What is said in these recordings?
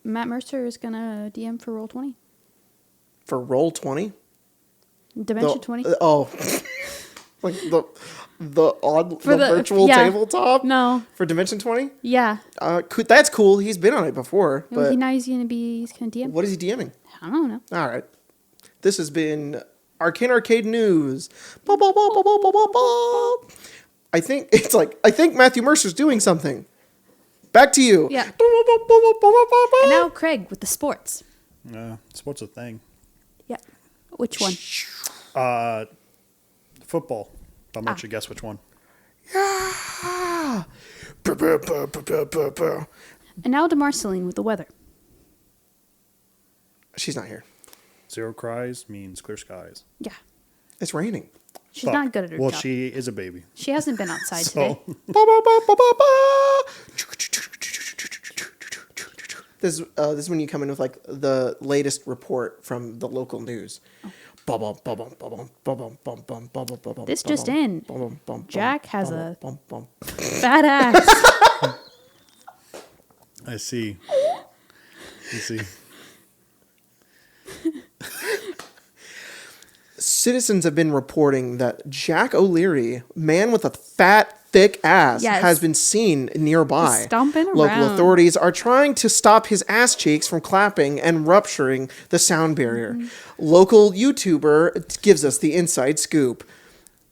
Matt Mercer is gonna DM for Roll20. For Roll20? Dimension 20? Oh. Like the virtual tabletop? No. For Dimension 20? Yeah. That's cool. He's been on it before. But Now he's gonna DM. What is he DMing? I don't know. All right. This has been Arcane Arcade News. I think Matthew Mercer's doing something. Back to you. Yeah. And now Craig with the sports. Sports a thing. Yeah. Which one? Football. I'll let you guess which one. Yeah. And now to Marceline with the weather. She's not here. 0 cries means clear skies. Yeah. It's raining. She's not good at her job. Well, she is a baby. She hasn't been outside today. This is when you come in with like the latest report from the local news. This just in. Jack has a fat ass. I see. Citizens have been reporting that Jack O'Leary, man with a fat, thick ass, has been seen nearby. He's stomping around. Local authorities are trying to stop his ass cheeks from clapping and rupturing the sound barrier. Mm-hmm. Local YouTuber gives us the inside scoop.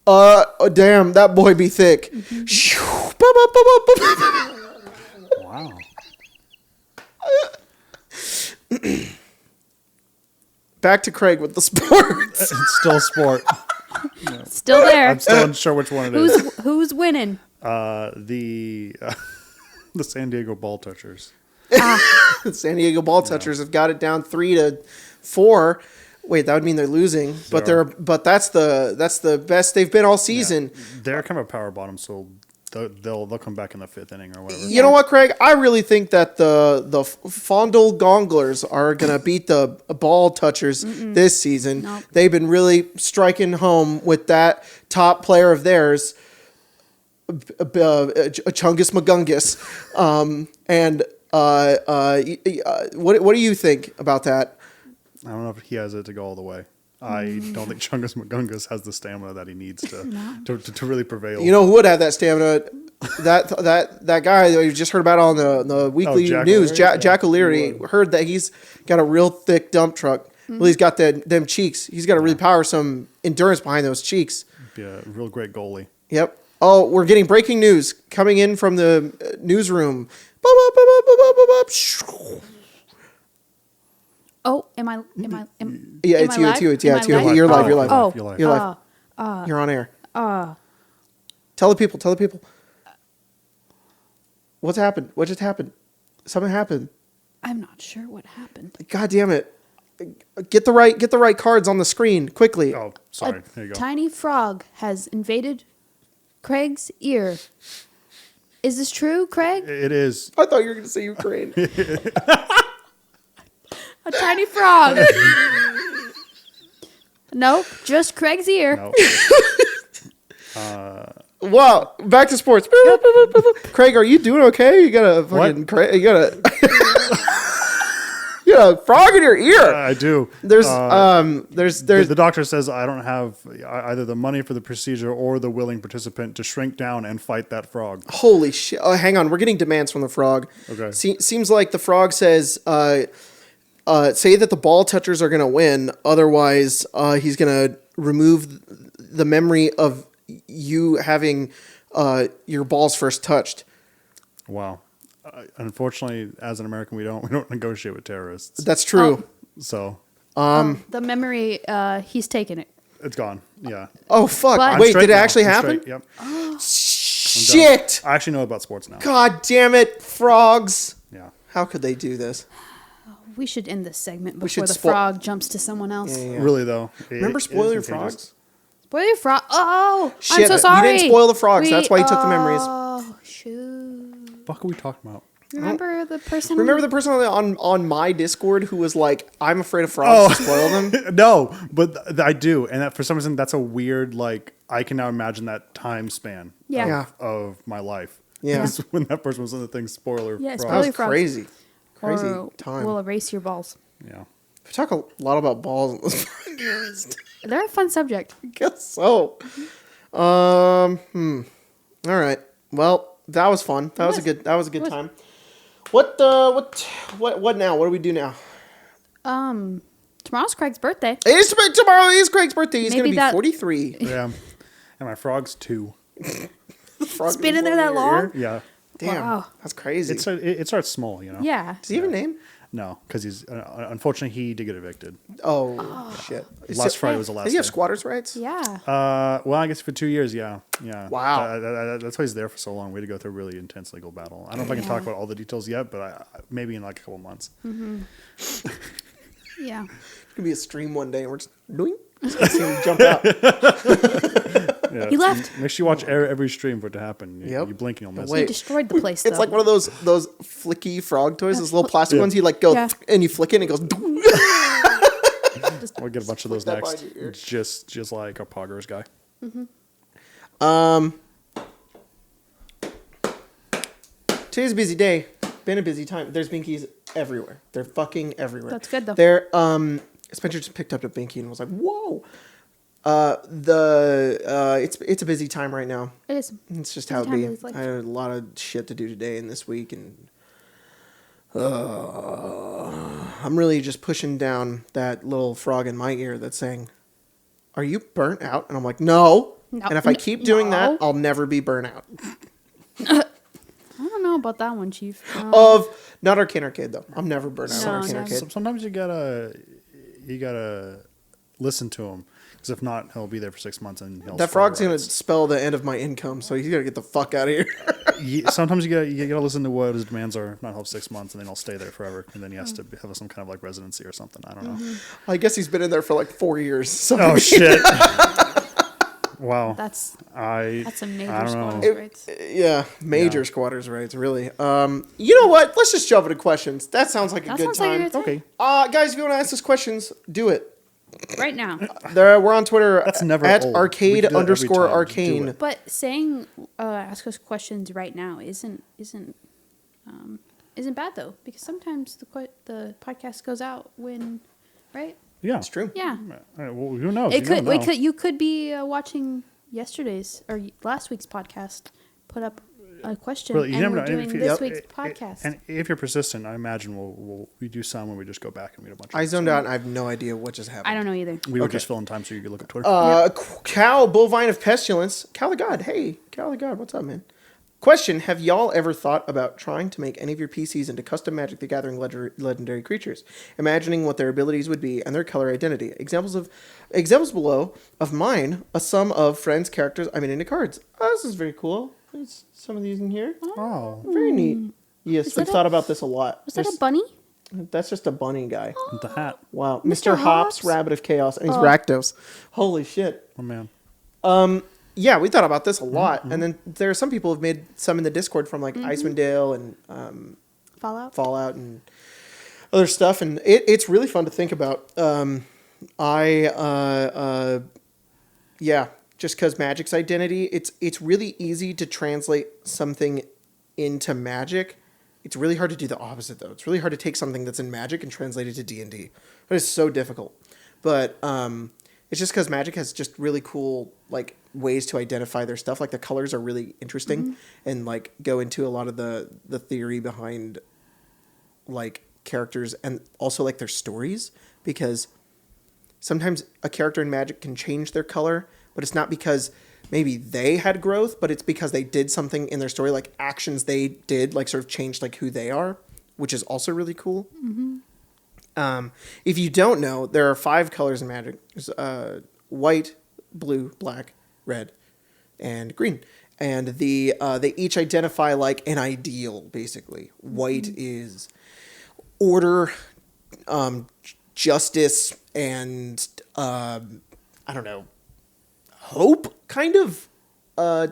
Damn, that boy be thick. Mm-hmm. Wow. Back to Craig with the sports. It's still a sport. Still there. I'm still unsure which one it is. Who's winning? The San Diego Ball Touchers. The San Diego Ball Touchers have got it down 3-4. Wait, that would mean they're losing, but that's the best they've been all season. Yeah. They're kind of a power bottom, so they'll come back in the 5th inning or whatever. You know what, Craig? I really think that the Fondle Gonglers are gonna beat the Ball Touchers this season. Nope. They've been really striking home with that top player of theirs, Chungus Magungus. What do you think about that? I don't know if he has it to go all the way. I don't think Chungus Magungus has the stamina that he needs to really prevail. You know who would have that stamina? That guy that we just heard about on the weekly news, Jack O'Leary, heard that he's got a real thick dump truck. Mm-hmm. Well, he's got them cheeks. He's got to really power some endurance behind those cheeks. Yeah, real great goalie. Yep. Oh, we're getting breaking news coming in from the newsroom. Oh, am I? Yeah, it's you. It's you. You're live. You're live. Oh, you're live. You're on air. Tell the people. What's happened? What just happened? Something happened. I'm not sure what happened. God damn it! Get the right cards on the screen quickly. Oh, sorry. There you go. Tiny frog has invaded Craig's ear. Is this true, Craig? It is. I thought you were going to say Ukraine. A tiny frog. Nope, just Craig's ear. Nope. Wow, back to sports. Craig, are you doing okay? You got a fucking you got a frog in your ear. I do. There's the doctor says I don't have either the money for the procedure or the willing participant to shrink down and fight that frog. Holy shit. Oh, hang on, we're getting demands from the frog. Okay. Seems like the frog says say that the Ball Touchers are going to win. Otherwise, he's going to remove the memory of you having your balls first touched. Wow. Unfortunately, as an American, we don't negotiate with terrorists. That's true. So. The memory, he's taken it. It's gone. Yeah. Oh fuck! But Wait, did it actually happen? Yep. Shit! I actually know about sports now. God damn it, frogs! Yeah. How could they do this? We should end this segment before the should frog jumps to someone else. Yeah. Really though. Remember Spoiler Frogs? Spoiler frog. Oh, Shit, I'm so sorry. You didn't spoil the frogs. That's why you took the memories. Oh shoot! What are we talking about? Remember the person? Remember the person on my Discord who was like, "I'm afraid of frogs to spoil them." No, but I do, and that for some reason that's a weird I can now imagine that time span. Yeah. Of my life. Yeah. When that person was in the thing, spoiler. Yeah, frogs. spoiler That was frogs. crazy. crazy or time. will erase your balls. Yeah. We talk a lot about balls in this podcast. They're a fun subject. I guess so. All right. Well, that was fun. That was a good time. What now? What do we do now? Tomorrow's Craig's birthday. Tomorrow is Craig's birthday. He's Maybe going to be 43. Yeah. And my frog's 2. It's been in there that long? Yeah. Damn. Wow. That's crazy. It starts small, you know? Yeah. Does he have a name? No, because he's unfortunately he did get evicted. Oh, shit. Last Friday was the last Does he have day. squatters' rights? Yeah. Well, I guess for 2 years, yeah. Wow. That's why he's there for so long. We had to go through a really intense legal battle. I don't know if I can talk about all the details yet, but maybe in like a couple months. Yeah. It's going to be a stream one day and we're just doing. See him jump out. Yeah. He left. Make sure you watch every stream for it to happen. Yep. You blink and you'll miss Wait. He it. destroyed the place, though. It's like one of those flicky frog toys, those little plastic ones. You like go and you flick it and it goes. We'll get a bunch of those that next. behind your ear. Just like our poggers guy. Today's a busy day. Been a busy time. There's binkies everywhere. They're fucking everywhere. That's good, though. They're Spencer just picked up a binky and was like, "Whoa." It's a busy time right now. It is. It's just Busy how it time be. of his life. I had a lot of shit to do today and this week, and I'm really just pushing down that little frog in my ear that's saying, "Are you burnt out?" And I'm like, "No." No. And if I keep doing that, No. I'll never be burnt out. I don't know about that one, Chief. Of not Arcane Arcade though. I'm never burnt out No, on Arcane never. Arcade. Sometimes you gotta listen to him, because if not, he'll be there for 6 months and he'll. That frog's gonna spell the end of my income, so he's gotta get the fuck out of here. Sometimes you gotta listen to what his demands are. If not, he'll 6 months, and then he'll stay there forever, and then he has to have some kind of like residency or something. I don't know. I guess he's been in there for like 4 years. So Oh shit! Wow. That's I some major I don't know. squatters' rights. yeah, major Yeah. squatters' rights, really. You know what? Let's just jump into questions. That sounds like a That good sounds like a time. good time. Okay. Guys, if you want to ask us questions, do it. Right now. We're on Twitter That's never at old. We arcade can do that every _arcane. time. Just do it. But saying ask us questions right now isn't bad though, because sometimes the podcast goes out when, right? Yeah, It's true. Yeah. Well, who knows? It You could. never know. You could be watching yesterday's or last week's podcast. Put up a question, Well, you and never we're know. doing If you- this Yep. week's podcast. And if you're persistent, I imagine we do some where we just go back and read a bunch. I of zoned out and I have no idea what just happened. I don't know either. We would Okay. just fill in time so you could look at Twitter. Cow Bovine of Pestilence. Cal the God. Hey, Cal the God. What's up, man? Question: have y'all ever thought about trying to make any of your PCs into custom Magic the Gathering legendary creatures, imagining what their abilities would be and their color identity? Examples below of mine: a sum of friends' characters I made into cards. Oh, this is very cool. There's some of these in here. Oh, Very neat. Yes, Is we've that thought about this a lot. Was that a bunny? That's just a bunny guy. with the hat. Wow, Mr. Mr. Hops, Hops? Rabbit of Chaos, and he's Rakdos. Holy shit. Oh man. Yeah, we thought about this a lot, and then there are some people who've made some in the Discord from like Icewind Dale and Fallout. and other stuff, and it's really fun to think about. Just because Magic's identity, it's really easy to translate something into Magic. It's really hard to do the opposite though. It's really hard to take something that's in Magic and translate it to D&D. But it's so difficult. But it's just because Magic has just really cool like ways to identify their stuff. Like the colors are really interesting and like go into a lot of the theory behind like characters and also like their stories, because sometimes a character in Magic can change their color, but it's not because maybe they had growth, but it's because they did something in their story, like actions they did, like sort of changed like who they are, which is also really cool. If you don't know, there are 5 colors in Magic. There's white, blue, black, red, and green. And they each identify like an ideal, basically. White is order, justice, and I don't know, hope, kind of,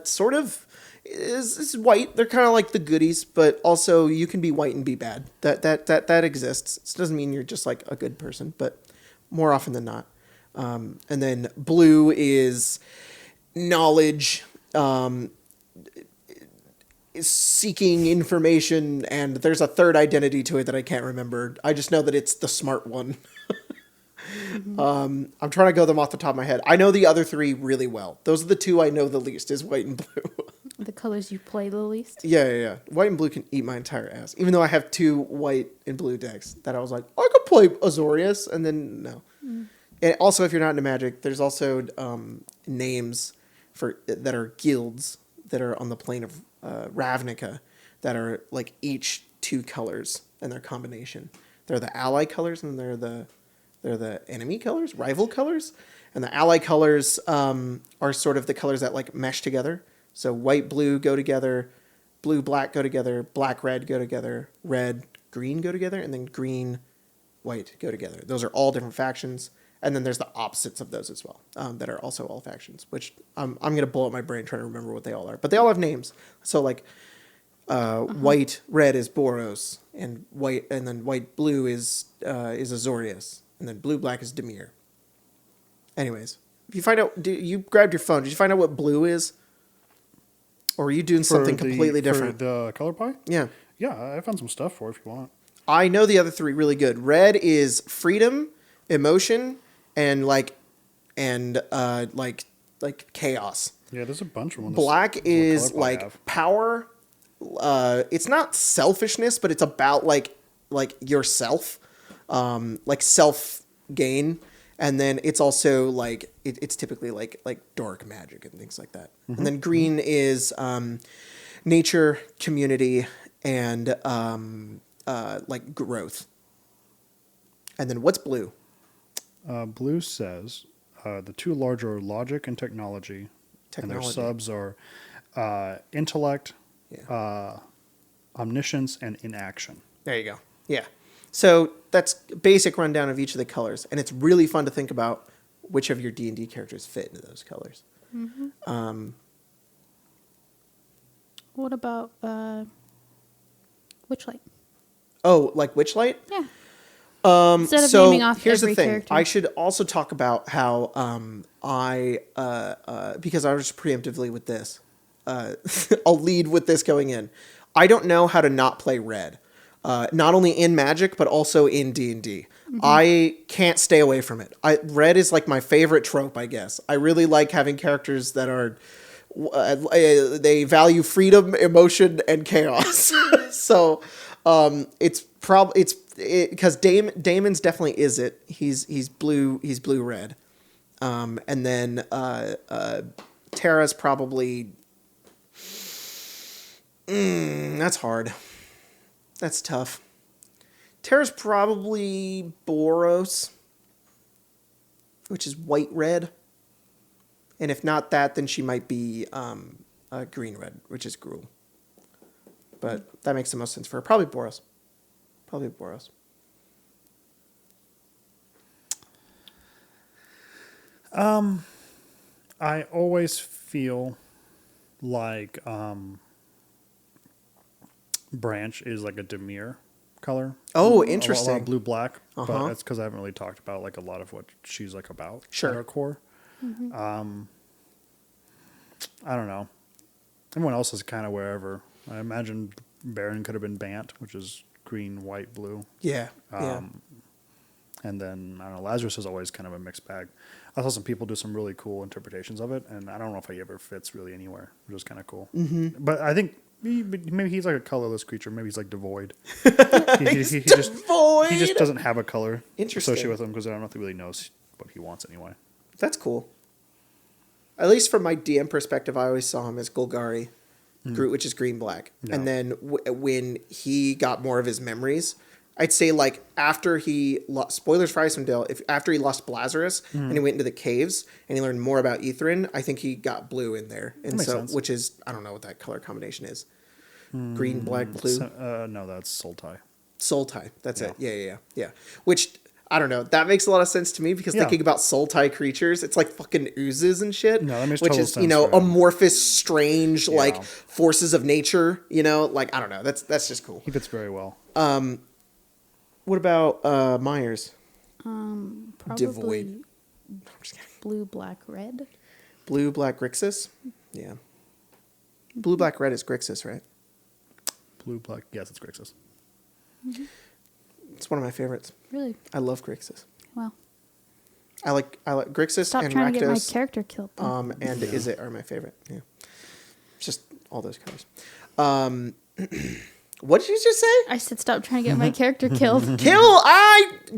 sort of. Is white. They're kind of like the goodies, but also you can be white and be bad. That exists. It doesn't mean you're just like a good person, but more often than not. And then blue is knowledge, is seeking information, and there's a third identity to it that I can't remember. I just know that it's the smart one. I'm trying to go them off the top of my head. I know the other three really well. Those are the two I know the least, is white and blue. The colors you play the least? Yeah. White and blue can eat my entire ass. Even though I have 2 white and blue decks that I was like, I could play Azorius, and then no. And also, if you're not into Magic, there's also names that are guilds that are on the plane of Ravnica that are like each 2 colors and their combination. They're the ally colors, and they're the enemy colors, rival colors. And the ally colors are sort of the colors that like mesh together. So white, blue go together, blue, black go together, black, red go together, red, green go together, and then green, white go together. Those are all different factions. And then there's the opposites of those as well, that are also all factions, which I'm going to blow up my brain trying to remember what they all are. But they all have names. So like white, red is Boros, and then white, blue is Azorius, and then blue, black is Dimir. Anyways, if you find out, you grabbed your phone. Did you find out what blue is? Or are you doing something completely different? For the color pie? Yeah. Yeah, I found some stuff for it if you want. I know the other 3 really good. Red is freedom, emotion, and chaos. Yeah, there's a bunch of ones. Black is like power. It's not selfishness, but it's about like yourself, like self gain. And then it's also like it's typically like dark magic and things like that. Mm-hmm. And then green is nature, community, and like growth. And then what's blue? Blue says the 2 larger are logic and technology. And their subs are intellect, omniscience, and inaction. There you go. Yeah. So that's basic rundown of each of the colors, and it's really fun to think about which of your D&D characters fit into those colors. Mm-hmm. What about Witchlight? Oh, like Witchlight? Yeah. Instead of naming off here's every the thing. character. I should also talk about how because I was just preemptively with this. I'll lead with this going in. I don't know how to not play red. Not only in Magic, but also in D&D. Mm-hmm. I can't stay away from it. Red is like my favorite trope, I guess. I really like having characters that are... they value freedom, emotion, and chaos. So it's probably... because Damon's definitely is it. He's blue red. And then Tara's probably... that's hard. That's tough. Tara's probably Boros, which is white-red. And if not that, then she might be green-red, which is Gruul. But that makes the most sense for her. Probably Boros. I always feel like Branch is like a Dimir color. Oh, interesting. A lot of blue black, but that's because I haven't really talked about like a lot of what she's like about. Sure. At her core. Mm-hmm. I don't know. Everyone else is kind of wherever. I imagine Baron could have been Bant, which is green, white, blue. Yeah. And then, I don't know, Lazarus is always kind of a mixed bag. I saw some people do some really cool interpretations of it, and I don't know if he ever fits really anywhere, which is kind of cool. Mm-hmm. But I think maybe he's like a colorless creature. Maybe he's like devoid. He's devoid. He just doesn't have a color Interesting. associated with him because I don't know if he really knows what he wants anyway. That's cool. At least from my DM perspective, I always saw him as Golgari, which is green-black. Yeah. And then when he got more of his memories... I'd say like after he spoilers for Icewind Dale, after he lost Blazarus and he went into the caves and he learned more about Ithrin, I think he got blue in there, and so sense. Which is I don't know what that color combination is, green, black, blue. No, that's Sultai. Sultai, that's it. Yeah. Which I don't know. That makes a lot of sense to me because thinking about Sultai creatures, it's like fucking oozes and shit. No, that makes which total is sense amorphous, strange like forces of nature. Like I don't know. That's just cool. He fits very well. What about Myers? Probably Devoid. blue, black, red. Blue, black, Grixis? Yeah. Blue, black, red is Grixis, right? Blue, black. Yes, it's Grixis. It's one of my favorites. Really? I love Grixis. Wow. I like Grixis Stop and trying to get my Rakdos. character killed. Then. And Izzet are my favorite. Yeah. Just all those colors. What did you just say? I said stop trying to get my character killed. You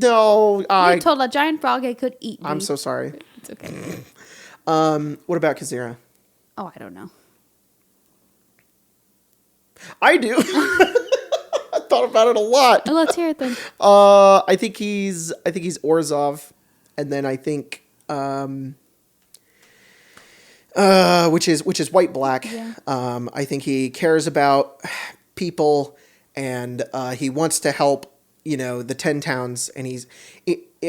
told a giant frog I could eat me. I'm so sorry. It's okay. What about Kazira? Oh, I don't know. I do. I thought about it a lot. Oh, let's hear it then. I think he's Orzhov, and then I think which is white black. Yeah. I think he cares about people, and he wants to help. The 10 towns, and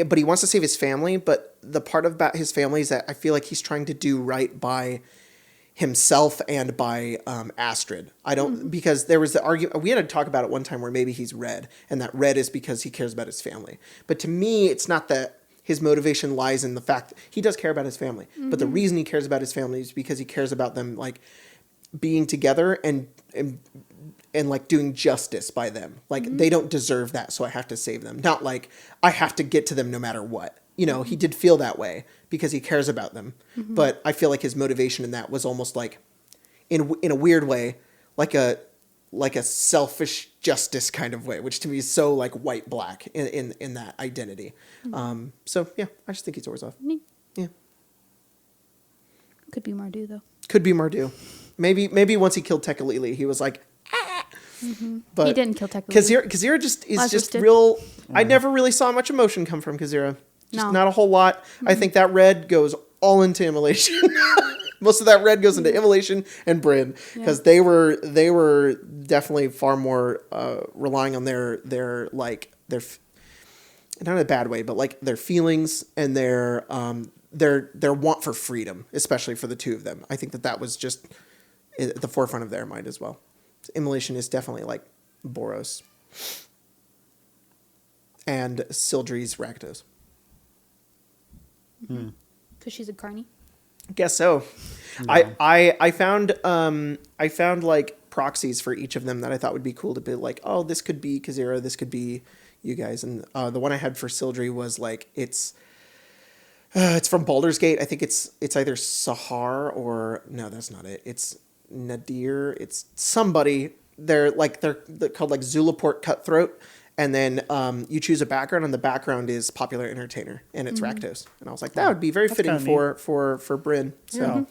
but he wants to save his family. But the part about his family is that I feel like he's trying to do right by himself and by Astrid. I don't because there was the argument we had to talk about it one time where maybe he's red, and that red is because he cares about his family. But to me, it's not that his motivation lies in the fact that he does care about his family. But the reason he cares about his family is because he cares about them like being together and like doing justice by them. Like they don't deserve that, so I have to save them. Not like I have to get to them no matter what. He did feel that way because he cares about them. But I feel like his motivation in that was almost like, in a weird way, like a selfish justice kind of way, which to me is so like white black in that identity. So yeah, I just think he's Orzhov. Yeah, Could be Mardu though. could be Mardu. Maybe once he killed Tekalili, he was like, but He didn't kill Tekalili. Kazira just is Lazarus just did. real. I never really saw much emotion come from Kazira. Just No. not a whole lot. I think that red goes all into immolation. Most of that red goes into immolation and Bryn because they were definitely far more relying on their not in a bad way, but like their feelings and their want for freedom, especially for the two of them. I think that was just at the forefront of their mind as well. Immolation is definitely like Boros and Sildri's Rakdos. Because she's a carny. Guess so. Yeah. I found like proxies for each of them that I thought would be cool to be like, oh, this could be Kazira, this could be you guys, and the one I had for Sildri was like it's from Baldur's Gate. I think it's either Sahar or no, that's not it. It's Nadir. It's somebody. They're called like Zulaport Cutthroat. And then you choose a background, and the background is popular entertainer, and it's Rakdos. And I was like, that would be very fitting for Bryn. So,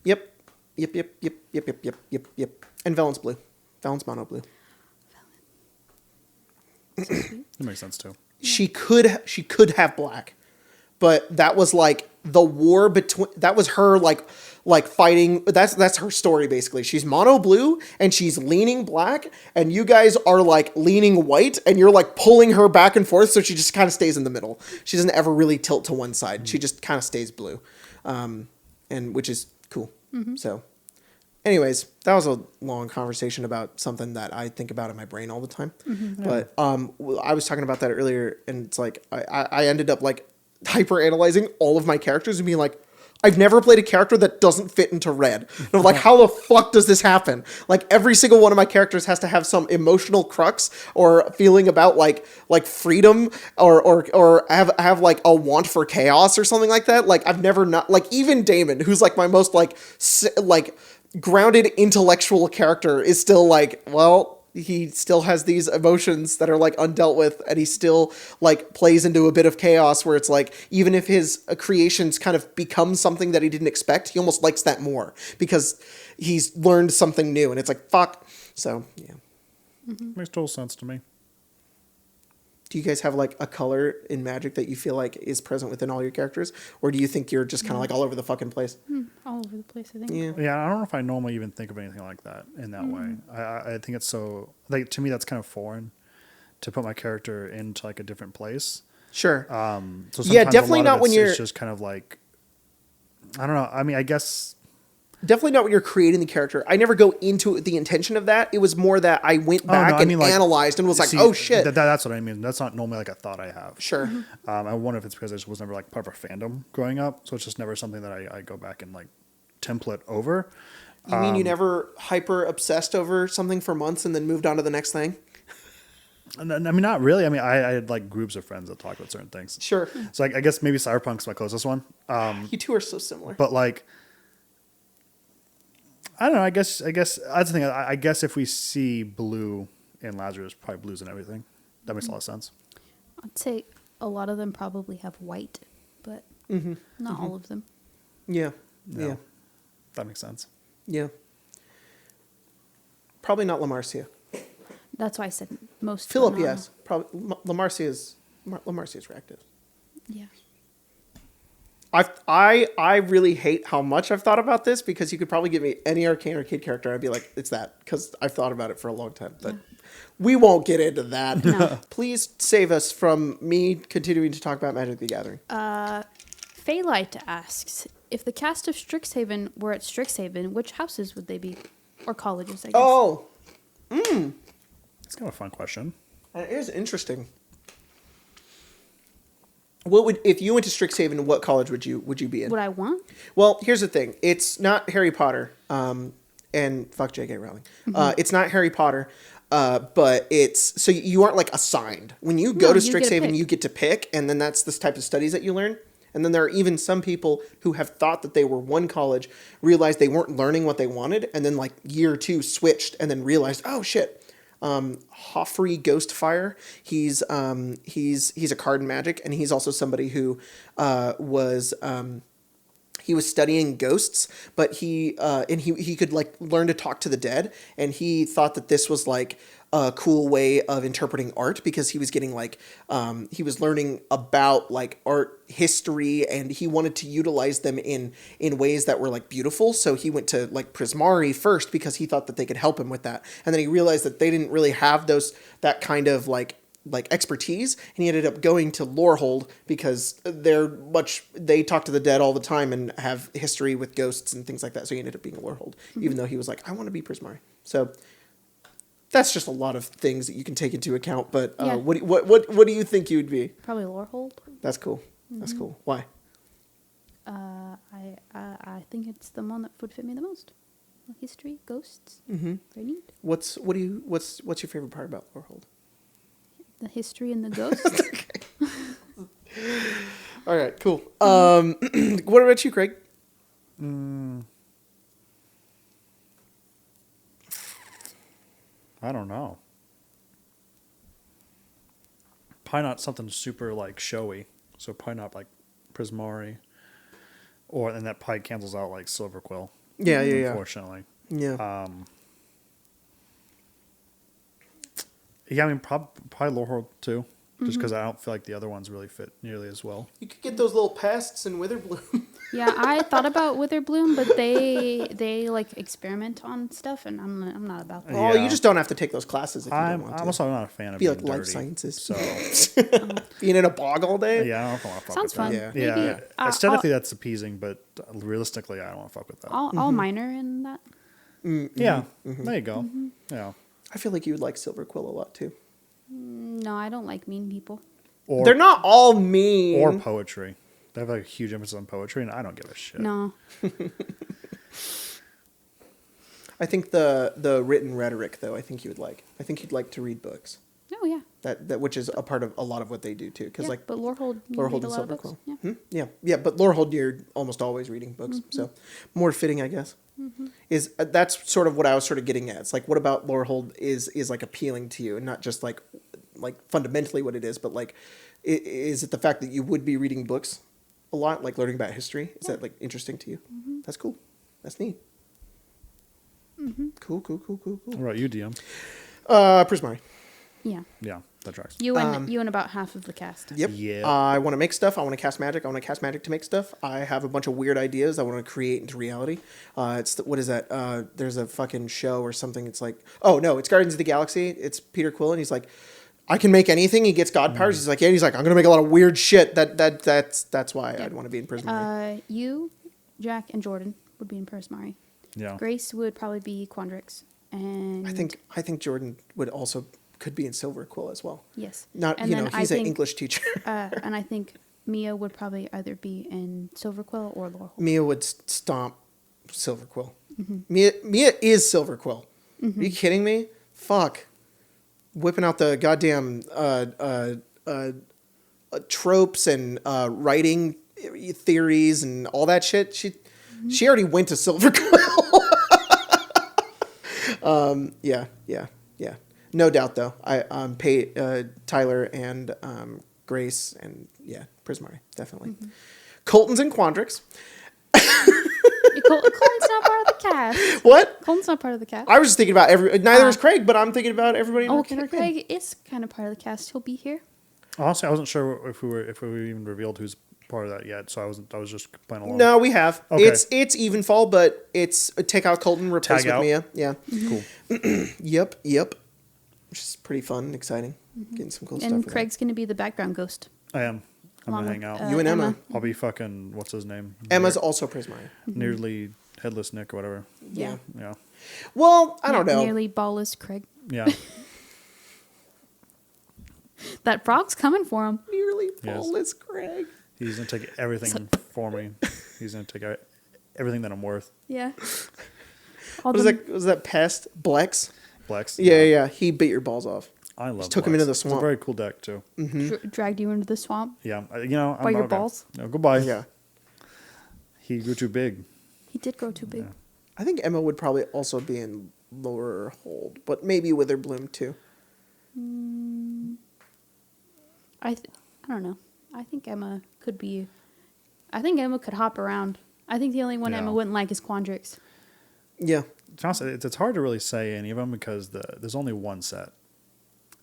yep. And Velen's blue. Velen's mono blue. That makes sense too. She could have black, but that was like the war between. That was her like fighting. That's her story basically. She's mono blue and she's leaning black, and you guys are like leaning white, and you're like pulling her back and forth, so she just kind of stays in the middle. She doesn't ever really tilt to one side. She just kind of stays blue, and which is cool. So, anyways, that was a long conversation about something that I think about in my brain all the time. But I was talking about that earlier, and it's like I ended up like hyper analyzing all of my characters and being like, I've never played a character that doesn't fit into red. And I'm like, how the fuck does this happen? Like every single one of my characters has to have some emotional crux or feeling about like freedom or have like a want for chaos or something like that. Like I've never not like even Damon, who's like my most like grounded intellectual character, is still like, well, he still has these emotions that are like undealt with, and he still like plays into a bit of chaos where it's like, even if his creations kind of become something that he didn't expect, he almost likes that more because he's learned something new, and it's like, fuck. So, yeah. Makes total sense to me. Do you guys have like a color in Magic that you feel like is present within all your characters? Or do you think you're just kind of like all over the fucking place? All over the place, I think. Yeah, I don't know if I normally even think of anything like that in that way. I think it's so, like, to me, that's kind of foreign to put my character into like a different place. Sure. So Yeah, sometimes definitely a lot not of when you're- it's just kind of like, I don't know. I mean, I guess Definitely not when you're creating the character. I never go into the intention of that. It was more that I went back I mean, like, analyzed and was like, see, oh shit. That's what I mean. That's not normally like a thought I have. Sure. I wonder if it's because I just was never like part of a fandom growing up, so it's just never something that I go back and like template over. You mean you never hyper obsessed over something for months and then moved on to the next thing? And then, I mean, not really. I mean, I had like groups of friends that talk about certain things. Sure. So like, I guess maybe Cyberpunk's my closest one. You two are so similar. But like, I don't know. I guess that's the thing. I guess if we see blue in Lazarus, probably blues and everything. That makes a lot of sense. I'd say a lot of them probably have white, but not all of them. Yeah. No. Yeah. That makes sense. Yeah. Probably not Lamarcia. That's why I said most. Philip, but not yes. Probably Lamarcia is reactive. all. Yeah. I really hate how much I've thought about this, because you could probably give me any Arcane Arcade character, I'd be like, it's that, because I've thought about it for a long time. But we won't get into that. No. Please save us from me continuing to talk about Magic the Gathering. Phalite asks, if the cast of Strixhaven were at Strixhaven, which houses would they be? Or colleges, I guess. Oh, It's kind of a fun question. that is interesting. What would, if you went to Strixhaven, what college would you be in? What I want? Well, here's the thing. It's not Harry Potter, and fuck J.K. Rowling. It's not Harry Potter, but it's, so you aren't like assigned. When you go No, to you get to Strixhaven, pick. you get to pick, and then that's the type of studies that you learn. And then there are even some people who have thought that they were one college, realized they weren't learning what they wanted, and then like year 2 switched, and then realized, oh shit. Hoffrey Ghostfire. He's a card in Magic, and he's also somebody who was studying ghosts, but he could like learn to talk to the dead, and he thought that this was like a cool way of interpreting art, because he was getting like he was learning about like art history, and he wanted to utilize them in ways that were like beautiful. So he went to like Prismari first, because he thought that they could help him with that, and then he realized that they didn't really have that kind of like expertise, and he ended up going to Lorehold, because they talk to the dead all the time and have history with ghosts and things like that. So he ended up being a Lorehold, even though he was like, I want to be Prismari. So that's just a lot of things that you can take into account. But Yeah. what do you think you'd be? Probably Lorehold. That's cool. That's cool. Why? I think it's the one that would fit me the most. History, ghosts. Mm-hmm. Very neat. What's your favorite part about Lorehold? The history and the ghosts. All right, cool. What about you, Craig? I don't know. Probably not something super like showy. So probably not like Prismari, and that probably cancels out like Silver Quill. Yeah. Unfortunately. Yeah. Yeah, I mean, probably Lorehold too, just because I don't feel like the other ones really fit nearly as well. You could get those little pests in Witherbloom. Yeah, I thought about Witherbloom, but they like experiment on stuff, and I'm not about that. Oh, Yeah. you just don't have to take those classes if you don't I'm want to. also not a fan of Be being like life dirty, sciences. So being in a bog all day. yeah, I don't know if I want to fuck Sounds with fun. that. Yeah. Maybe, Yeah, aesthetically that's appeasing, but realistically, I don't want to fuck with that. I'll minor in that. Yeah, there you go. Yeah, I feel like you would like Silver Quill a lot too. No, I don't like mean people. or They're not all mean. or poetry. They have a huge emphasis on poetry, and I don't give a shit. No. I think the written rhetoric, though, I think you would like. I think you'd like to read books. Oh yeah. That which is a part of a lot of what they do too. Because Yeah, like but Lorehold, you Lorehold read a and lot of Silver books. Quill. Yeah. Yeah. But Lorehold, you're almost always reading books, so more fitting, I guess. Is that's sort of what I was sort of getting at. It's like, what about Lorehold is like appealing to you, and not just like fundamentally what it is, but like, is it the fact that you would be reading books a lot, like learning about history? Is that like interesting to you? That's cool. That's neat. Cool. What about you, DM? Prismari. Yeah. Yeah, that tracks. You and about half of the cast. Yep. Yeah. I want to make stuff. I want to cast magic. I want to cast magic to make stuff. I have a bunch of weird ideas I want to create into reality. What is that? There's a fucking show or something. It's like, oh no, it's Guardians of the Galaxy. It's Peter Quill, and he's like, I can make anything. He gets god powers. He's like, yeah. He's like, I'm gonna make a lot of weird shit. That's why I'd want to be in Prismari. You, Jack, and Jordan would be in Prismari. Yeah. Grace would probably be Quandrix, and I think Jordan could be in Silver Quill as well. yes. Not And then he's an English teacher. And I think Mia would probably either be in Silver Quill or Lorehold. Mia would stomp Silver Quill. Mia is Silver Quill. Are you kidding me? Fuck. Whipping out the goddamn tropes and writing theories and all that shit. She already went to Silver Quill. Yeah. No doubt, though. I pay Tyler and Grace and Prismari, definitely. Colton's and Quandrix. Colton's not part of the cast. What? Colton's not part of the cast. I was just thinking about neither is Craig, but I'm thinking about everybody in Arcane. Craig is kind of part of the cast. He'll be here. Honestly, I wasn't sure if we even revealed who's part of that yet, so I was just playing along. No, we have. Okay. It's Evenfall, but it's take out Colton, replace Tag with out. Mia. Yeah. Cool. Yep. Which is pretty fun and exciting. Getting some cool stuff. And with Craig's going to be the background ghost. I am. I'm Along going to hang with, out. You and Emma. I'll be fucking, what's his name? Emma's also Prismari. Nearly Headless Nick or whatever. Yeah. Yeah. Well, I don't know. Nearly ballless Craig. Yeah. That frog's coming for him. Nearly Yes. flawless Craig. He's going to take everything for me. He's going to take everything that I'm worth. Yeah. What was that pest? Blex? Blex. Yeah. He bit your balls off. I love took him Blex. into the It's swamp. a very cool deck, too. Dragged you into the swamp. Yeah. I'm By your okay. balls? No, goodbye. Yeah. He grew too big. He did grow too big. Yeah. I think Emma would probably also be in lower hold, but maybe Witherbloom too. I don't know. I think Emma could be. I think Emma could hop around. I think the only one Yeah. Emma wouldn't like is Quandrix. Yeah. Honestly, it's hard to really say any of them because there's only one set.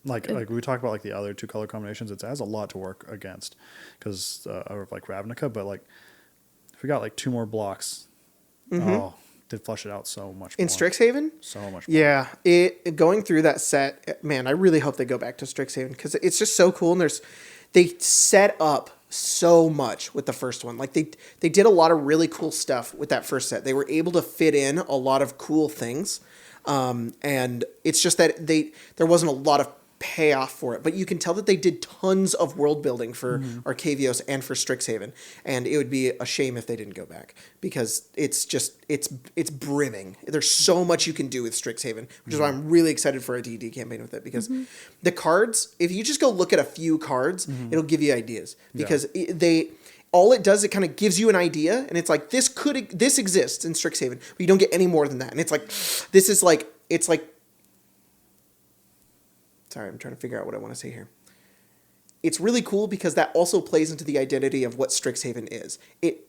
Like we talked about, like the other two color combinations, it has a lot to work against because of like Ravnica. But like, if we got like two more blocks, did flush it out so much more. In Strixhaven? So much more. Yeah. Going through that set, man, I really hope they go back to Strixhaven because it's just so cool. And they set up so much with the first one. Like they did a lot of really cool stuff with that first set. They were able to fit in a lot of cool things. And it's just that there wasn't a lot of payoff for it, but you can tell that they did tons of world building for Arcavios and for Strixhaven, and it would be a shame if they didn't go back because it's brimming. There's so much you can do with Strixhaven, which is why I'm really excited for a D&D campaign with it because the cards, if you just go look at a few cards, it'll give you ideas because all it does, it kind of gives you an idea, and it's like this exists in Strixhaven, but you don't get any more than that, and it's like sorry, I'm trying to figure out what I want to say here. It's really cool because that also plays into the identity of what Strixhaven is.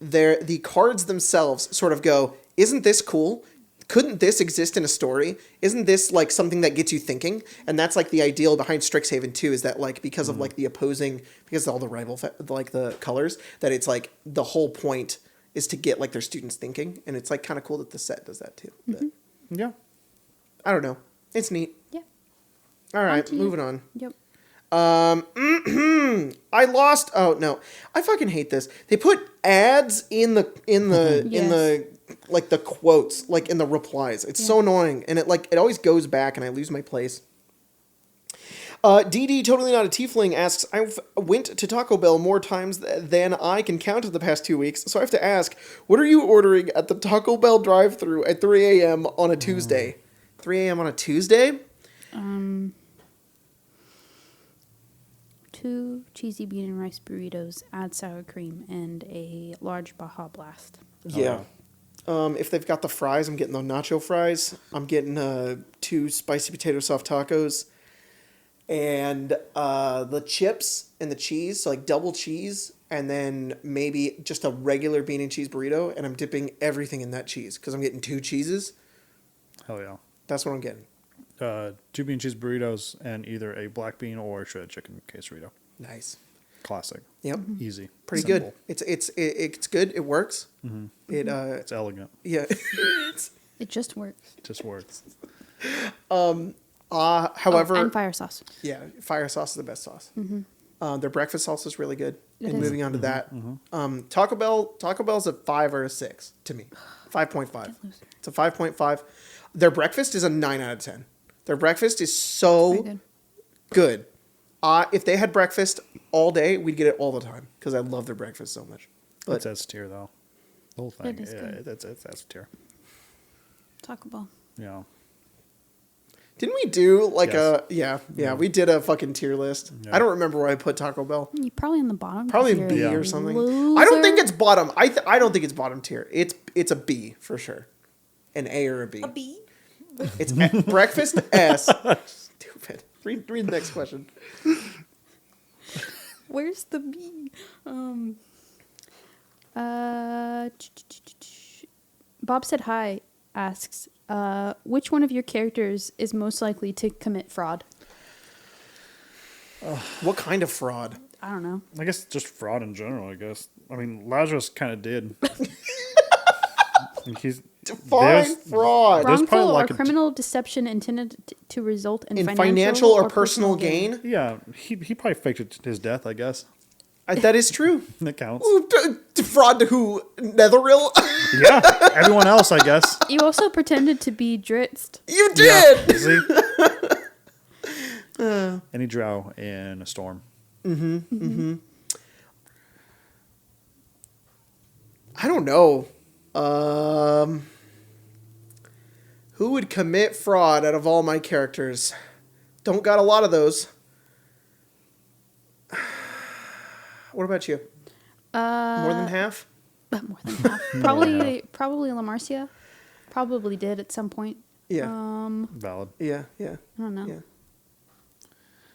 The cards themselves sort of go, isn't this cool? Couldn't this exist in a story? Isn't this like something that gets you thinking? And that's like the ideal behind Strixhaven too, is that like because of like the opposing, because of all the rival like the colors, that it's like the whole point is to get like their students thinking, and it's like kind of cool that the set does that too. But Yeah. I don't know. It's neat. Yeah. All right, moving on. Yep. I lost. Oh no, I fucking hate this. They put ads in the like the quotes, like in the replies. It's so annoying, and it always goes back, and I lose my place. DD Totally Not a Tiefling asks, I've went to Taco Bell more times than I can count in the past 2 weeks, so I have to ask, what are you ordering at the Taco Bell drive-thru at 3 a.m. on a Tuesday? 3 a.m. on a Tuesday? 2 cheesy bean and rice burritos, add sour cream, and a large Baja Blast. Yeah. If they've got the fries, I'm getting the nacho fries. I'm getting 2 spicy potato soft tacos. And the chips and the cheese, so like double cheese, and then maybe just a regular bean and cheese burrito, and I'm dipping everything in that cheese because I'm getting 2 cheeses. Hell yeah. That's what I'm getting. 2 bean cheese burritos and either a black bean or shredded chicken quesarito. Nice. Classic. Yep. Easy. Pretty Simple. good. It's good. It works. It's elegant. Yeah. It just works. It just works. However, and fire sauce. yeah, fire sauce is the best sauce. Their breakfast sauce is really good. It And is. moving on to that, Taco Bell's a 5 or a 6 to me. 5.5. It's a 5.5. Their breakfast is a 9 out of 10. Their breakfast is so Very good. If they had breakfast all day, we'd get it all the time because I love their breakfast so much. But It's S tier though. The whole thing. It is good. It's S tier. Taco Bell. Yeah. Didn't we do like Yes. we did a fucking tier list. Yeah. I don't remember where I put Taco Bell. You're probably in the bottom. Probably because B you're a or something. loser. I don't think it's bottom. I don't think it's bottom tier. It's a B for sure. An A or a B. A B. It's breakfast S. Stupid. Read the next question. Where's the B? Bob said hi. Asks, which one of your characters is most likely to commit fraud? What kind of fraud? I don't know. I guess just fraud in general, I guess. I mean, Lazarus kind of did. He's Define fraud. Wrongful or like criminal deception intended to result in financial or personal gain? Yeah, he probably faked it to his death, I guess. That is true. That counts. Ooh, fraud to who? Netheril? Yeah, everyone else, I guess. You also pretended to be Dritzt. You did! Yeah, see? And he drow in a storm. I don't know. Who would commit fraud out of all my characters? Don't got a lot of those. What about you? More than half? More than half. Probably Lamarcia. Probably did at some point. Yeah. Valid. Yeah. I don't know. Yeah.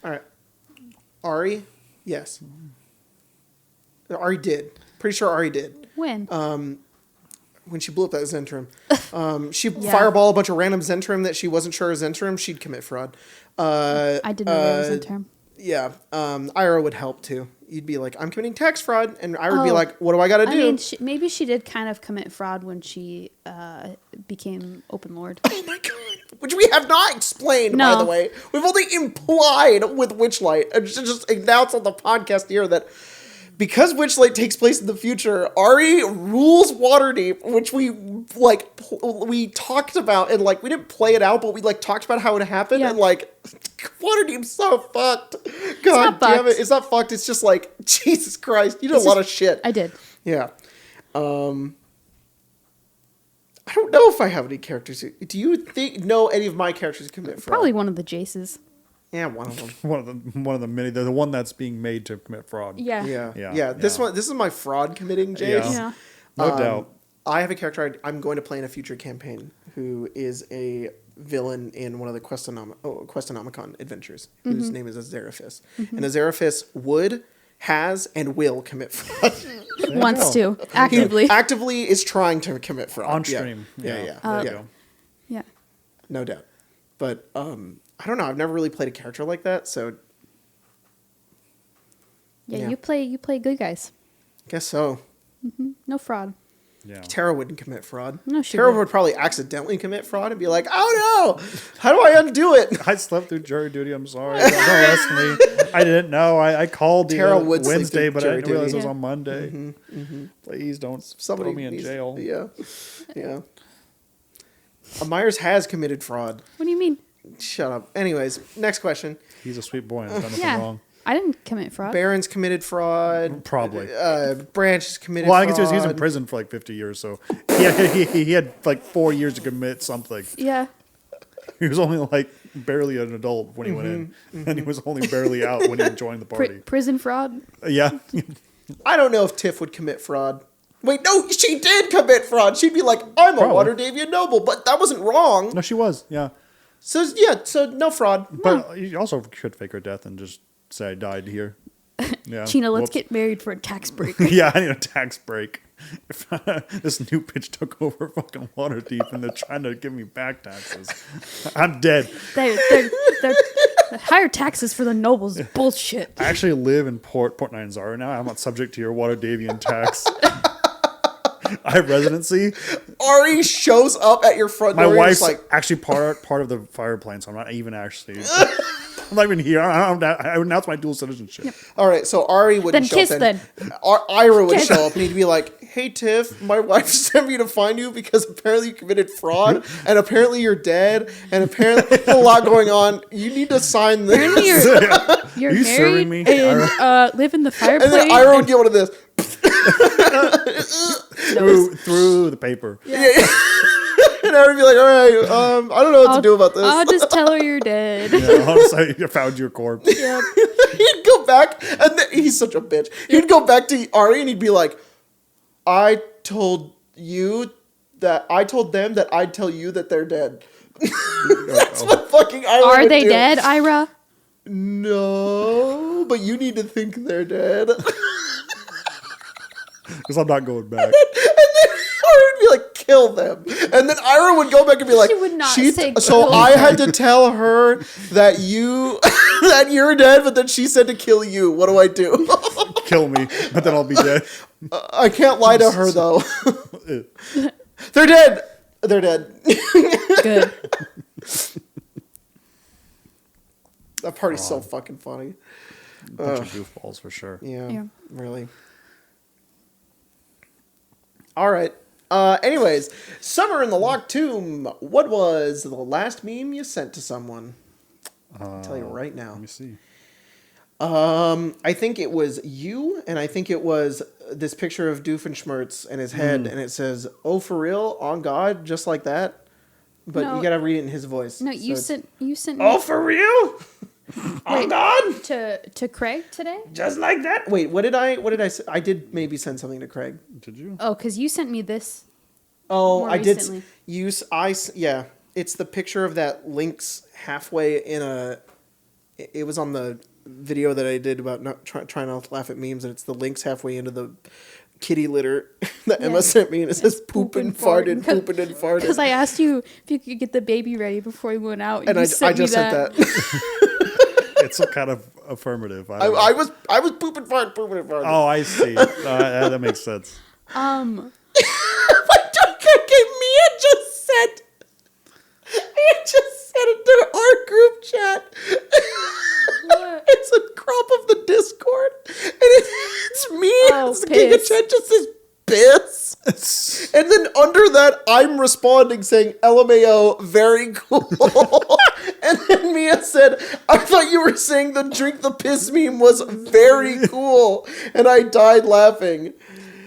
All right. Ari? Yes. Ari did. Pretty sure Ari did. When? When she blew up that Zentrum. She fireball a bunch of random Zentrum that she wasn't sure was Zentrum, she'd commit fraud. I didn't know there was a term. Yeah. Ira would help too. You'd be like, I'm committing tax fraud. And Ira would be like, what do I got to do? I mean, maybe she did kind of commit fraud when she became Open Lord. Oh my God. Which we have not explained, by the way. We've only implied with Witchlight. And just announced on the podcast here that because Witchlight takes place in the future, Ari rules Waterdeep, which we talked about, and we didn't play it out, but we talked about how it happened, and Waterdeep's so fucked. God damn it, it's not fucked. It's just Jesus Christ, you did a lot of shit. I did. Yeah. I don't know if I have any characters. Do you know any of my characters commit fraud? Probably one of the Jaces. Yeah, one of them. one of the many. The one that's being made to commit fraud. Yeah. This is my fraud committing Jace. Yeah. No doubt. I have a character I'm going to play in a future campaign who is a villain in one of the Questonomicon adventures, whose name is Azeraphis. And Azeraphis has, and will commit fraud. Wants to. Actively. He actively is trying to commit fraud. On stream. Yeah. There you go. Yeah. No doubt. But I don't know. I've never really played a character like that, so Yeah, you play good guys. guess so. No fraud. Yeah. Tara wouldn't commit fraud. No, she Tara wouldn't. would probably accidentally commit fraud and be like, "Oh no, how do I undo it?" I slept through jury duty. I'm sorry. Don't arrest me. I didn't know. I called Tara would sleep Wednesday, through but I jury didn't realize duty. it was on Monday. Please don't throw me in jail. Yeah. Myers has committed fraud. What do you mean? Shut up. Anyways, next question. He's a sweet boy and done nothing Yeah. wrong. I didn't commit fraud. Baron's committed fraud. Probably. Branch has committed Well, I fraud. guess he was in prison for 50 years, so he had 4 years to commit something. Yeah. He was only barely an adult when he went in, and he was only barely out when he joined the party. Prison fraud. Yeah. I don't know if Tiff would commit fraud. Wait, no, she did commit fraud. She'd be like, I'm a Waterdavian noble, but that wasn't wrong. No, she was. Yeah. So no fraud. But you also could fake her death and just say I died here. Yeah. Chino, let's Whoops. get married for a tax break. Yeah, I need a tax break. If this new bitch took over fucking Waterdeep and they're trying to give me back taxes, I'm dead. They're higher taxes for the nobles is bullshit. I actually live in Port Nyanzara now. I'm not subject to your Waterdavian tax. I have residency. Ari shows up at your front door. My wife's like, actually part of the fire plane, so I'm not even actually. I'm not even here. I announce my dual citizenship. Yep. All right, so Ari wouldn't show kiss up. Then Ira would show up and he'd be like, "Hey Tiff, my wife sent me to find you because apparently you committed fraud, and apparently you're dead, and apparently there's a lot going on. You need to sign this." Apparently you're Are you married serving me, and live in the fireplace. And then Ira would get one of this. through the paper. Yeah. And I would be like, all right, I don't know what to do about this. I'll just tell her you're dead. Yeah, I'll say you found your corpse. Yep. He'd go back, and he's such a bitch. He'd go back to Ari, and he'd be like, I told them that I'd tell you that they're dead. That's what fucking Ira Are would they do. dead, Ira? No, but you need to think they're dead. Because I'm not going back. And then Ira would be like, kill them. And then Ira would go back and be like, She would not say so kill I them. had to tell her that that you're dead, but then she said to kill you. What do I do? Kill me, but then I'll be dead. I can't lie to her, though. They're dead. They're dead. Good. That party's so fucking funny. Bunch of goofballs for sure. Yeah, really. All right. Anyways, Summer in the Locked Tomb. What was the last meme you sent to someone? I'll tell you right now. Let me see. I think it was you, and I think it was this picture of Doofenshmirtz and his head, and it says, "Oh, for real? On God? Just like that?" But No. you gotta read it in his voice. No, you So sent Oh, me for real? On God? to Craig today. Just like that? Wait, what did I say? I did maybe send something to Craig. Did you? Oh, because you sent me this. Oh, More I recently. did. Yeah. It's the picture of that Lynx halfway in a. It was on the video that I did about not trying not to laugh at memes, and it's the Lynx halfway into the kitty litter that Emma sent me, and it says poop and farted, pooping and farted. Because I asked you if you could get the baby ready before we went out, And you I sent just me sent that. It's a kind of affirmative. I was pooping fart, pooping and farting. Oh, I see. That makes sense. Okay, Mia just said it to our group chat. What? It's a crop of the Discord, and it's me. Oh, It's the King of piss. Chat just says piss. And then under that, I'm responding saying LMAO, very cool. And then Mia said, I thought you were saying the drink the piss meme was very cool. And I died laughing.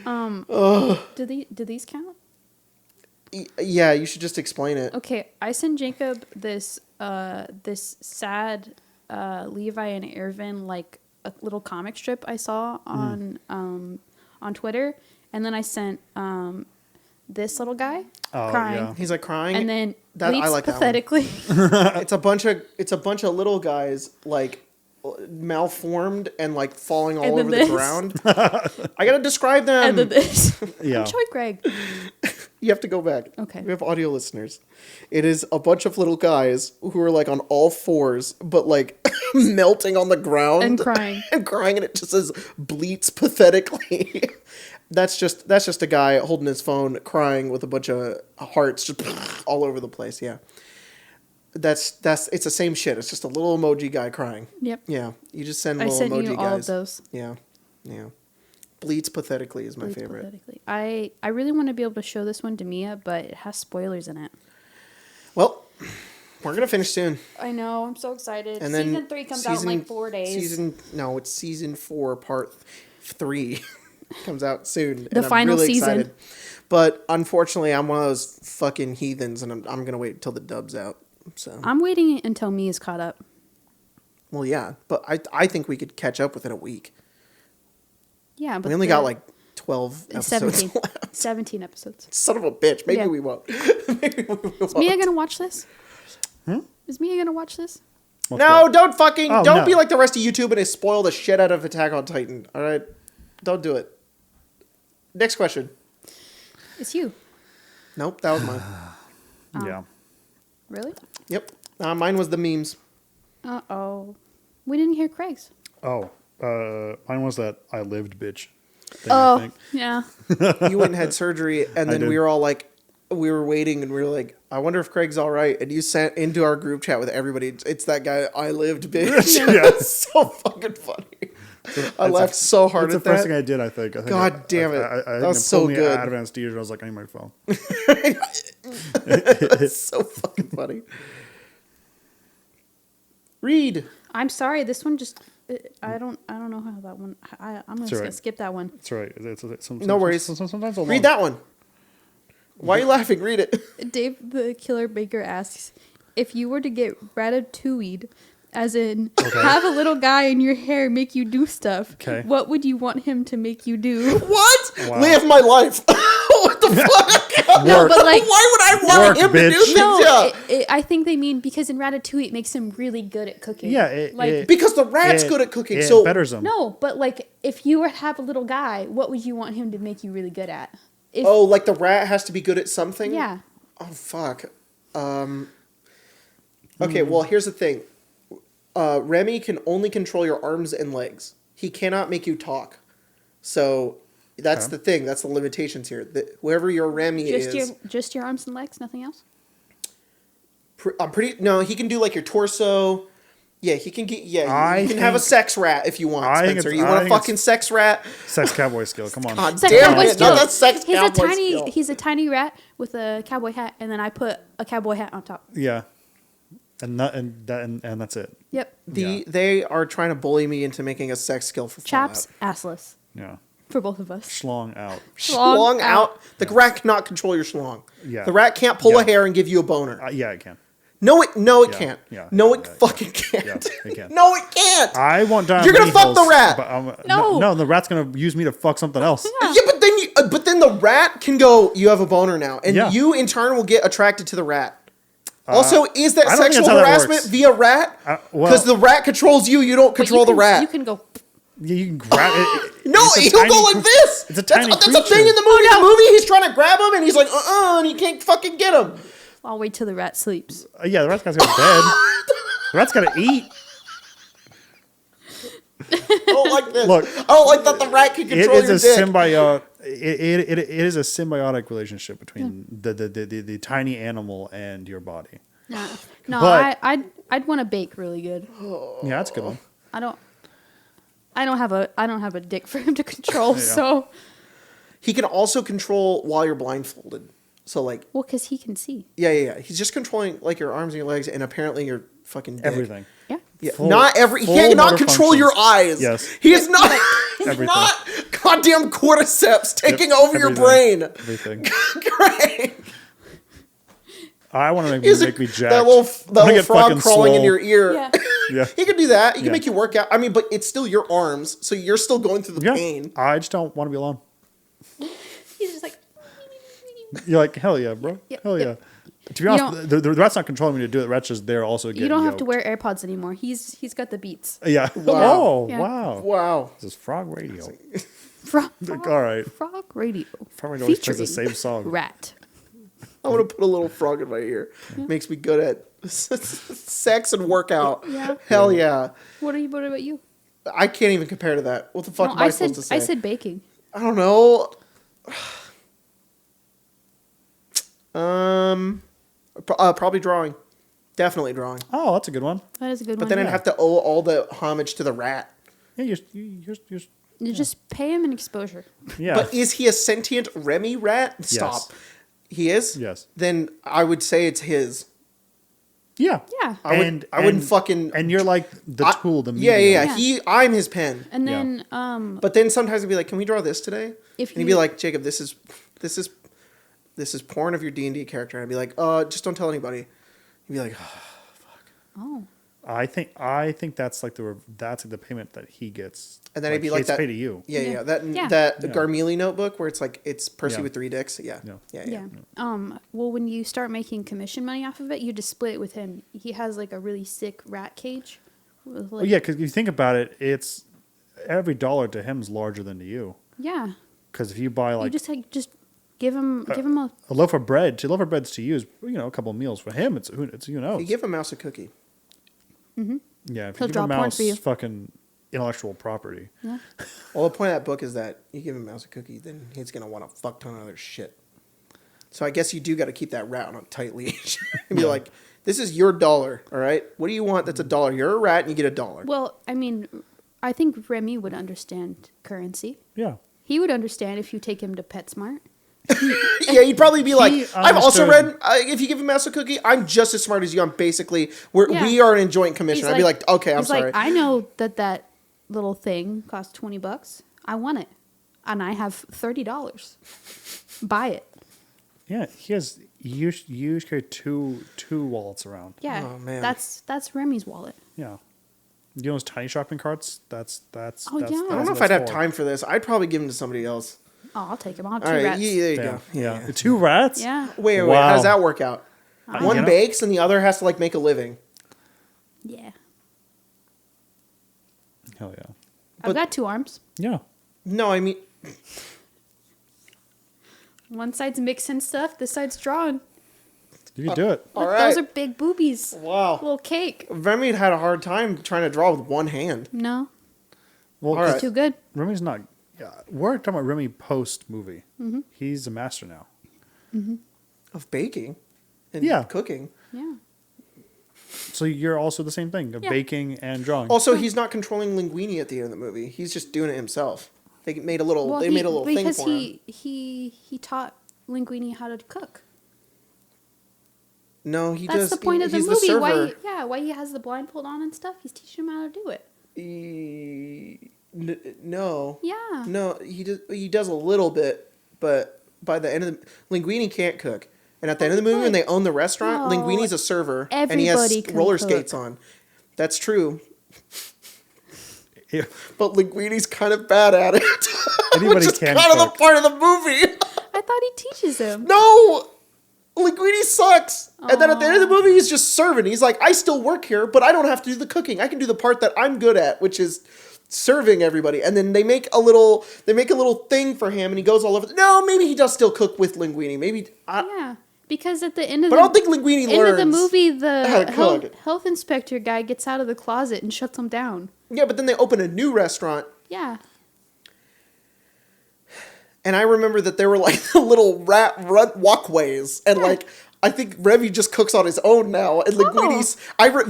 Do these count? Yeah, you should just explain it. Okay, I sent Jacob this sad Levi and Irvin like a little comic strip I saw on Twitter, and then I sent this little guy crying, yeah. He's like crying. and then That- I bleats like that one. pathetically. It's a bunch of little guys like malformed and like falling all And then over the this. ground. I gotta describe them. and then this. Yeah. I'm showing Greg. You have to go back. Okay. We have audio listeners. It is a bunch of little guys who are like on all fours, but like melting on the ground And crying. and crying, and it just says bleats pathetically. That's just a guy holding his phone crying with a bunch of hearts just all over the place. Yeah. It's the same shit. It's just a little emoji guy crying. Yep. Yeah. You just send I little sent emoji you guys. all of those. Yeah. Yeah. Bleats pathetically is my Bleats favorite. pathetically. I really want to be able to show this one to Mia, but it has spoilers in it. Well, we're gonna finish soon. I know. I'm so excited. And then Season 3 comes out in like 4 days. It's season 4, part 3 comes out soon. The final season. But unfortunately, I'm one of those fucking heathens, and I'm gonna wait until the dub's out. So I'm waiting until Mia's caught up. well, yeah, but I think we could catch up within a week. Yeah, but We only got like 12 episodes 17. left. 17 episodes. Son of a bitch. Maybe Yeah. we won't. Maybe we won't. Is Mia gonna watch this? Is Mia gonna watch this? No, don't Oh, don't no. be like the rest of YouTube and spoil the shit out of Attack on Titan. All right, don't do it. Next question. It's you. Nope, that was mine. Yeah. Really? Yep, mine was the memes. Uh-oh. We didn't hear Craig's. Oh, mine was that I lived bitch thing, I Oh, think. yeah. You went and had surgery, and then did. we were all like, we were waiting, and we were like, I wonder if Craig's all right. And you sent into our group chat with everybody. It's that guy. I lived, bitch. Yeah. It's so fucking funny. I laughed so hard That's at the first that. thing I did, I think. God damn it. That was so me good. out of anesthesia, and I was like, I need my phone. It's so fucking funny. Read. I'm sorry. This one just... I don't know how that one... I'm just It's all going right. to skip that one. That's right. No worries. Sometimes I'll Read that one. Why are you laughing? Read it. Dave the Killer Baker asks, if you were to get ratatouille'd, as in have a little guy in your hair make you do stuff, what would you want him to make you do? What? Wow. Live my life. What the fuck? No, but like, why would I want him to do things? No, I think they mean because in Ratatouille it makes him really good at cooking. Yeah, because the rat's good at cooking, it so betters him. No, but like if you were to have a little guy, what would you want him to make you really good at? Like the rat has to be good at something? Yeah. Oh fuck. Okay, well here's the thing. Remy can only control your arms and legs. He cannot make you talk. So that's the thing. That's the limitations here. Whoever your Remy is, just your arms and legs, nothing else. I'm pretty. No, he can do like your torso. Yeah, he can get. Yeah, you can have a sex rat if you want, Spencer. You want a fucking sex rat? Sex cowboy skill. Come on. God damn it! No, that's sex cowboy skill. He's a tiny rat with a cowboy hat, and then I put a cowboy hat on top. Yeah, and that's it. Yep. They are trying to bully me into making a sex skill for Chaps assless. Yeah. For both of us. Schlong out. Schlong out. The rat cannot control your schlong. Yeah. The rat can't pull a hair and give you a boner. Yeah, it can. No, it can't. Yeah. No, it fucking can't. Yeah, it can. No, it can't. I want Diamond. You're gonna fuck the rat. But, no, the rat's gonna use me to fuck something else. Yeah, but then the rat can go. You have a boner now, and you in turn will get attracted to the rat. Also, is that sexual harassment via rat? Because the rat controls you. You don't control the rat. You can go. Yeah, you can grab it. No, he'll go like this. It's a tiny That's a thing in the movie. The movie, he's trying to grab him, and he's like, and he can't fucking get him. I'll wait till the rat sleeps. Yeah, the rat's got to go to bed. The rat's got to eat. I don't like this. Look, I don't like that the rat can control your dick. It is a symbiotic relationship between the tiny animal and your body. No, but I'd want to bake really good. Yeah, that's a good one. I don't have a dick for him to control, so he can also control while you're blindfolded. So like, because he can see. Yeah. He's just controlling like your arms and your legs, and apparently your fucking dick. Everything. Yeah. He cannot control functions. your eyes. Yes. He is not. He's not goddamn cordyceps taking over your brain. Everything. Great. I want to make me jacked. That little frog crawling in your ear. Yeah. He can do that. He can make you work out. I mean, but it's still your arms, so you're still going through the pain. I just don't want to be alone. He's just like. You're like, hell yeah, bro. Hell yeah. To be honest, the rat's not controlling me to do it. The rat's just there also getting You don't have yoked. to wear AirPods anymore. He's got the beats. Yeah. Wow. Wow. This is Frog Radio. All right. Frog Radio. Frog Radio always plays the same song. Rat. I want to put a little frog in my ear. Makes me good at sex and workout. Yeah. Hell yeah. What about you? I can't even compare to that. What the fuck am I supposed to say? I said baking. I don't know. Probably drawing. Definitely drawing. Oh, that's a good one. That is a good one. But then I'd have to owe all the homage to the rat. Yeah, you just pay him an exposure. Yeah. But is he a sentient Remy rat? Stop. Yes. He is? Yes. Then I would say it's his. Yeah. Yeah. I wouldn't fucking. And you're like the tool, the medium. Yeah. I'm his pen. And then, But then sometimes I'd be like, "Can we draw this today?" And he'd be like, "Jacob, this is porn of your D&D character." And I'd be like, just don't tell anybody." He'd be like, "Oh, fuck." Oh. I think that's like the payment that he gets. And then it'd be like that. Paid to you. Yeah. That Garmelie notebook where it's like it's Percy with 3 dicks. Yeah. Well, when you start making commission money off of it, you just split it with him. He has like a really sick rat cage. Because if you think about it, it's every dollar to him is larger than to you. Yeah. Because if you buy like just give him a loaf of bread. A loaf of bread's to you is a couple of meals. For him, it's who knows. You give a mouse a cookie. Mm-hmm. Yeah, if you give a mouse fucking intellectual property. Yeah. Well, the point of that book is that you give a mouse a cookie, then he's gonna want a fuck ton of other shit. So I guess you do got to keep that rat on a tight leash and be like, "This is your dollar, all right? What do you want? That's $1. You're a rat, and you get $1." Well, I mean, I think Remy would understand currency. Yeah. He would understand if you take him to PetSmart. Yeah, he'd probably be like, I've also read, if you give a mouse a cookie, I'm just as smart as you. I'm basically, we are in joint commission. I'd be like, okay, I'm sorry. I know that little thing costs $20. I want it. And I have $30. Buy it. Yeah, he has. You carry two wallets around. Yeah. Oh, man. That's Remy's wallet. Yeah. You know those tiny shopping carts? That's Oh, yeah. I don't know that's if what I'd have it's for. time for this. I'd probably give them to somebody else. Oh, I'll take him. I'll have All 2 right, rats. there you Yeah. go. Yeah. Yeah. The 2 rats? Yeah. Wait. How Wow. does that work out? One You know? bakes and the other has to like make a living. Yeah. Hell yeah. I've got 2 arms. Yeah. No, I mean, One side's mixing stuff. This side's drawing. You can do it. all Look, right. those are big boobies. Wow. Little cake. Remy had a hard time trying to draw with one hand. No. Well, All right. It's too good. Remy's not. Yeah, we're talking about Remy post movie. Mm-hmm. He's a master now. Of baking and Yeah. cooking. Yeah. So you're also the same thing of Yeah. baking and drawing. Also, he's not controlling Linguini at the end of the movie. He's just doing it himself. They made a little. Well, they made a little thing because for him. he taught Linguini how to cook. No, he That's does. the point of the he's movie. The Why? server. Why he has the blindfold on and stuff? He's teaching him how to do it. No. Yeah. No, he does a little bit, but by the end of the Linguini can't cook. And at the end of the movie, when they own the restaurant, No, Linguini's a server, and he everybody has can roller cook. skates on. That's true, Yeah. but Linguini's kind of bad at it, Anybody which is can kind of the cook. part of the movie. I thought he teaches him. No, Linguini sucks. And then at the end of the movie, he's just serving. He's like, I still work here, but I don't have to do the cooking. I can do the part that I'm good at, which is serving everybody. And then they make a little thing for him, and he goes all over. No, maybe he does still cook with Linguini. Maybe. Yeah. Because at the end of But I don't think Linguini end of the learns movie, how to the cook. health inspector guy gets out of the closet and shuts him down. Yeah, but then they open a new restaurant. Yeah. And I remember that there were like the little run walkways, and like I think Remy just cooks on his own now. And Linguini's,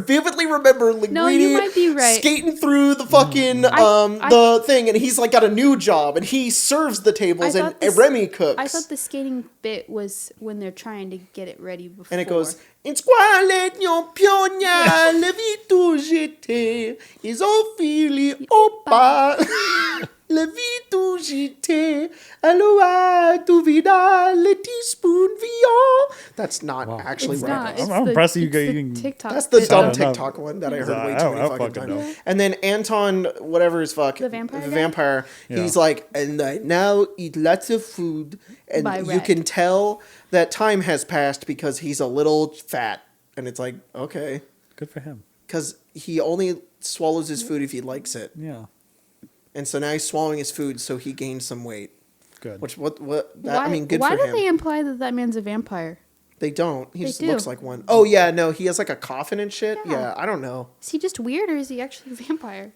vividly remember Linguini No, you might be right. skating through the fucking the thing, and he's like got a new job, and he serves the tables, and Remy cooks. I thought the skating bit was when they're trying to get it ready before. And it goes, "In squale non pionia le vitu jete, isofili opa." Le vitu jete, aloha tu vida, le teaspoon vion. That's not actually It's what not. it It's is. I'm impressed you it's the can- TikTok. That's the bit. dumb No. TikTok one that I heard way I too don't many fucking fucking know. times. And then Anton, whatever his fuck, The vampire guy? Yeah. he's like, and I now eat lots of food, and By you rat. can tell that time has passed because he's a little fat. And it's like, okay, Good for him. because he only swallows his food if he likes it. Yeah. And so now he's swallowing his food, so he gained some weight. Good. Which that, Why, I mean, good why for do him. they imply that man's a vampire? They don't. He They just do. looks like one. Oh yeah, no, he has like a coffin and shit. Yeah. Yeah, I don't know. Is he just weird or is he actually a vampire?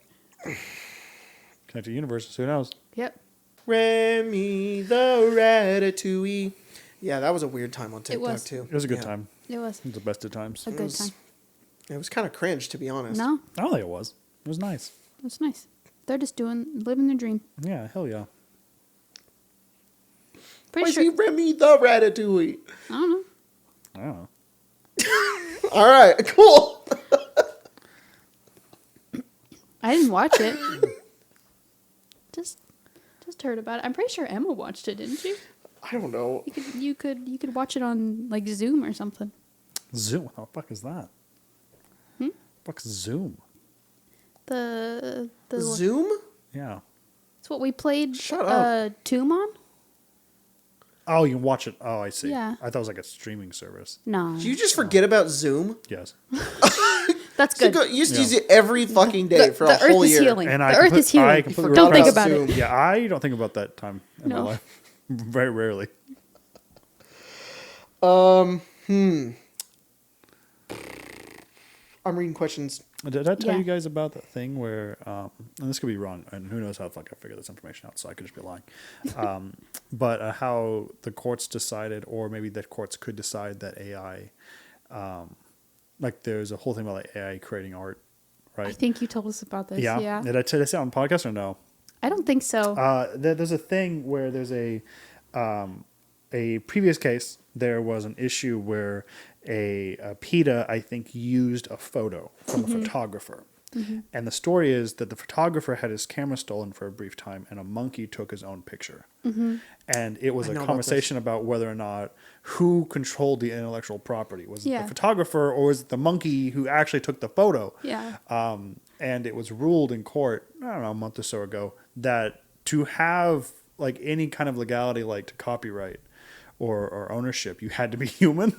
Connected universes. Who knows? Yep. Remy the Ratatouille. Yeah, that was a weird time on TikTok was. too. It was a good Yeah. time. It was It was the best of times. a It good was- time. It was kind of cringe, to be honest. No, I don't think it was. It was nice. it was nice. They're just living their dream. Yeah. Hell yeah. Why Pretty is sure. he Remy the Ratatouille? I don't know. I don't know. All right, cool. I didn't watch it. just heard about it. I'm pretty sure Emma watched it, didn't she? I don't know. You could watch it on like Zoom or something. Zoom. What the fuck is that? Fuck's Zoom? The Zoom? Yeah. It's what we played. Shut up. Tomb on. Oh, you can watch it. Oh, I see. Yeah. I thought it was like a streaming service. No, Did you just forget about Zoom? Yes. that's You good. used to use it every fucking day for a the whole Earth is year. healing. And the I Earth is healing. I completely Don't think forgot about Zoom. it. Yeah, I don't think about that time in my No. life. Very rarely. I'm reading questions. Did I tell Yeah. you guys about that thing where, and this could be wrong, and who knows how the fuck I figured this information out, so I could just be lying. But how the courts decided, or maybe that courts could decide that AI, like there's a whole thing about like AI creating art, right? I think you told us about this. Yeah. Did I say this on podcast or no? I don't think so. There's a thing where there's a previous case. There was an issue where a PETA, I think, used a photo from a photographer, And the story is that the photographer had his camera stolen for a brief time, and a monkey took his own picture. And it was a conversation about whether or not who controlled the intellectual property. Was it the photographer, or was it the monkey who actually took the photo? And it was ruled in court, I don't know, a month or so ago, that to have like any kind of legality, like to copyright or ownership, you had to be human.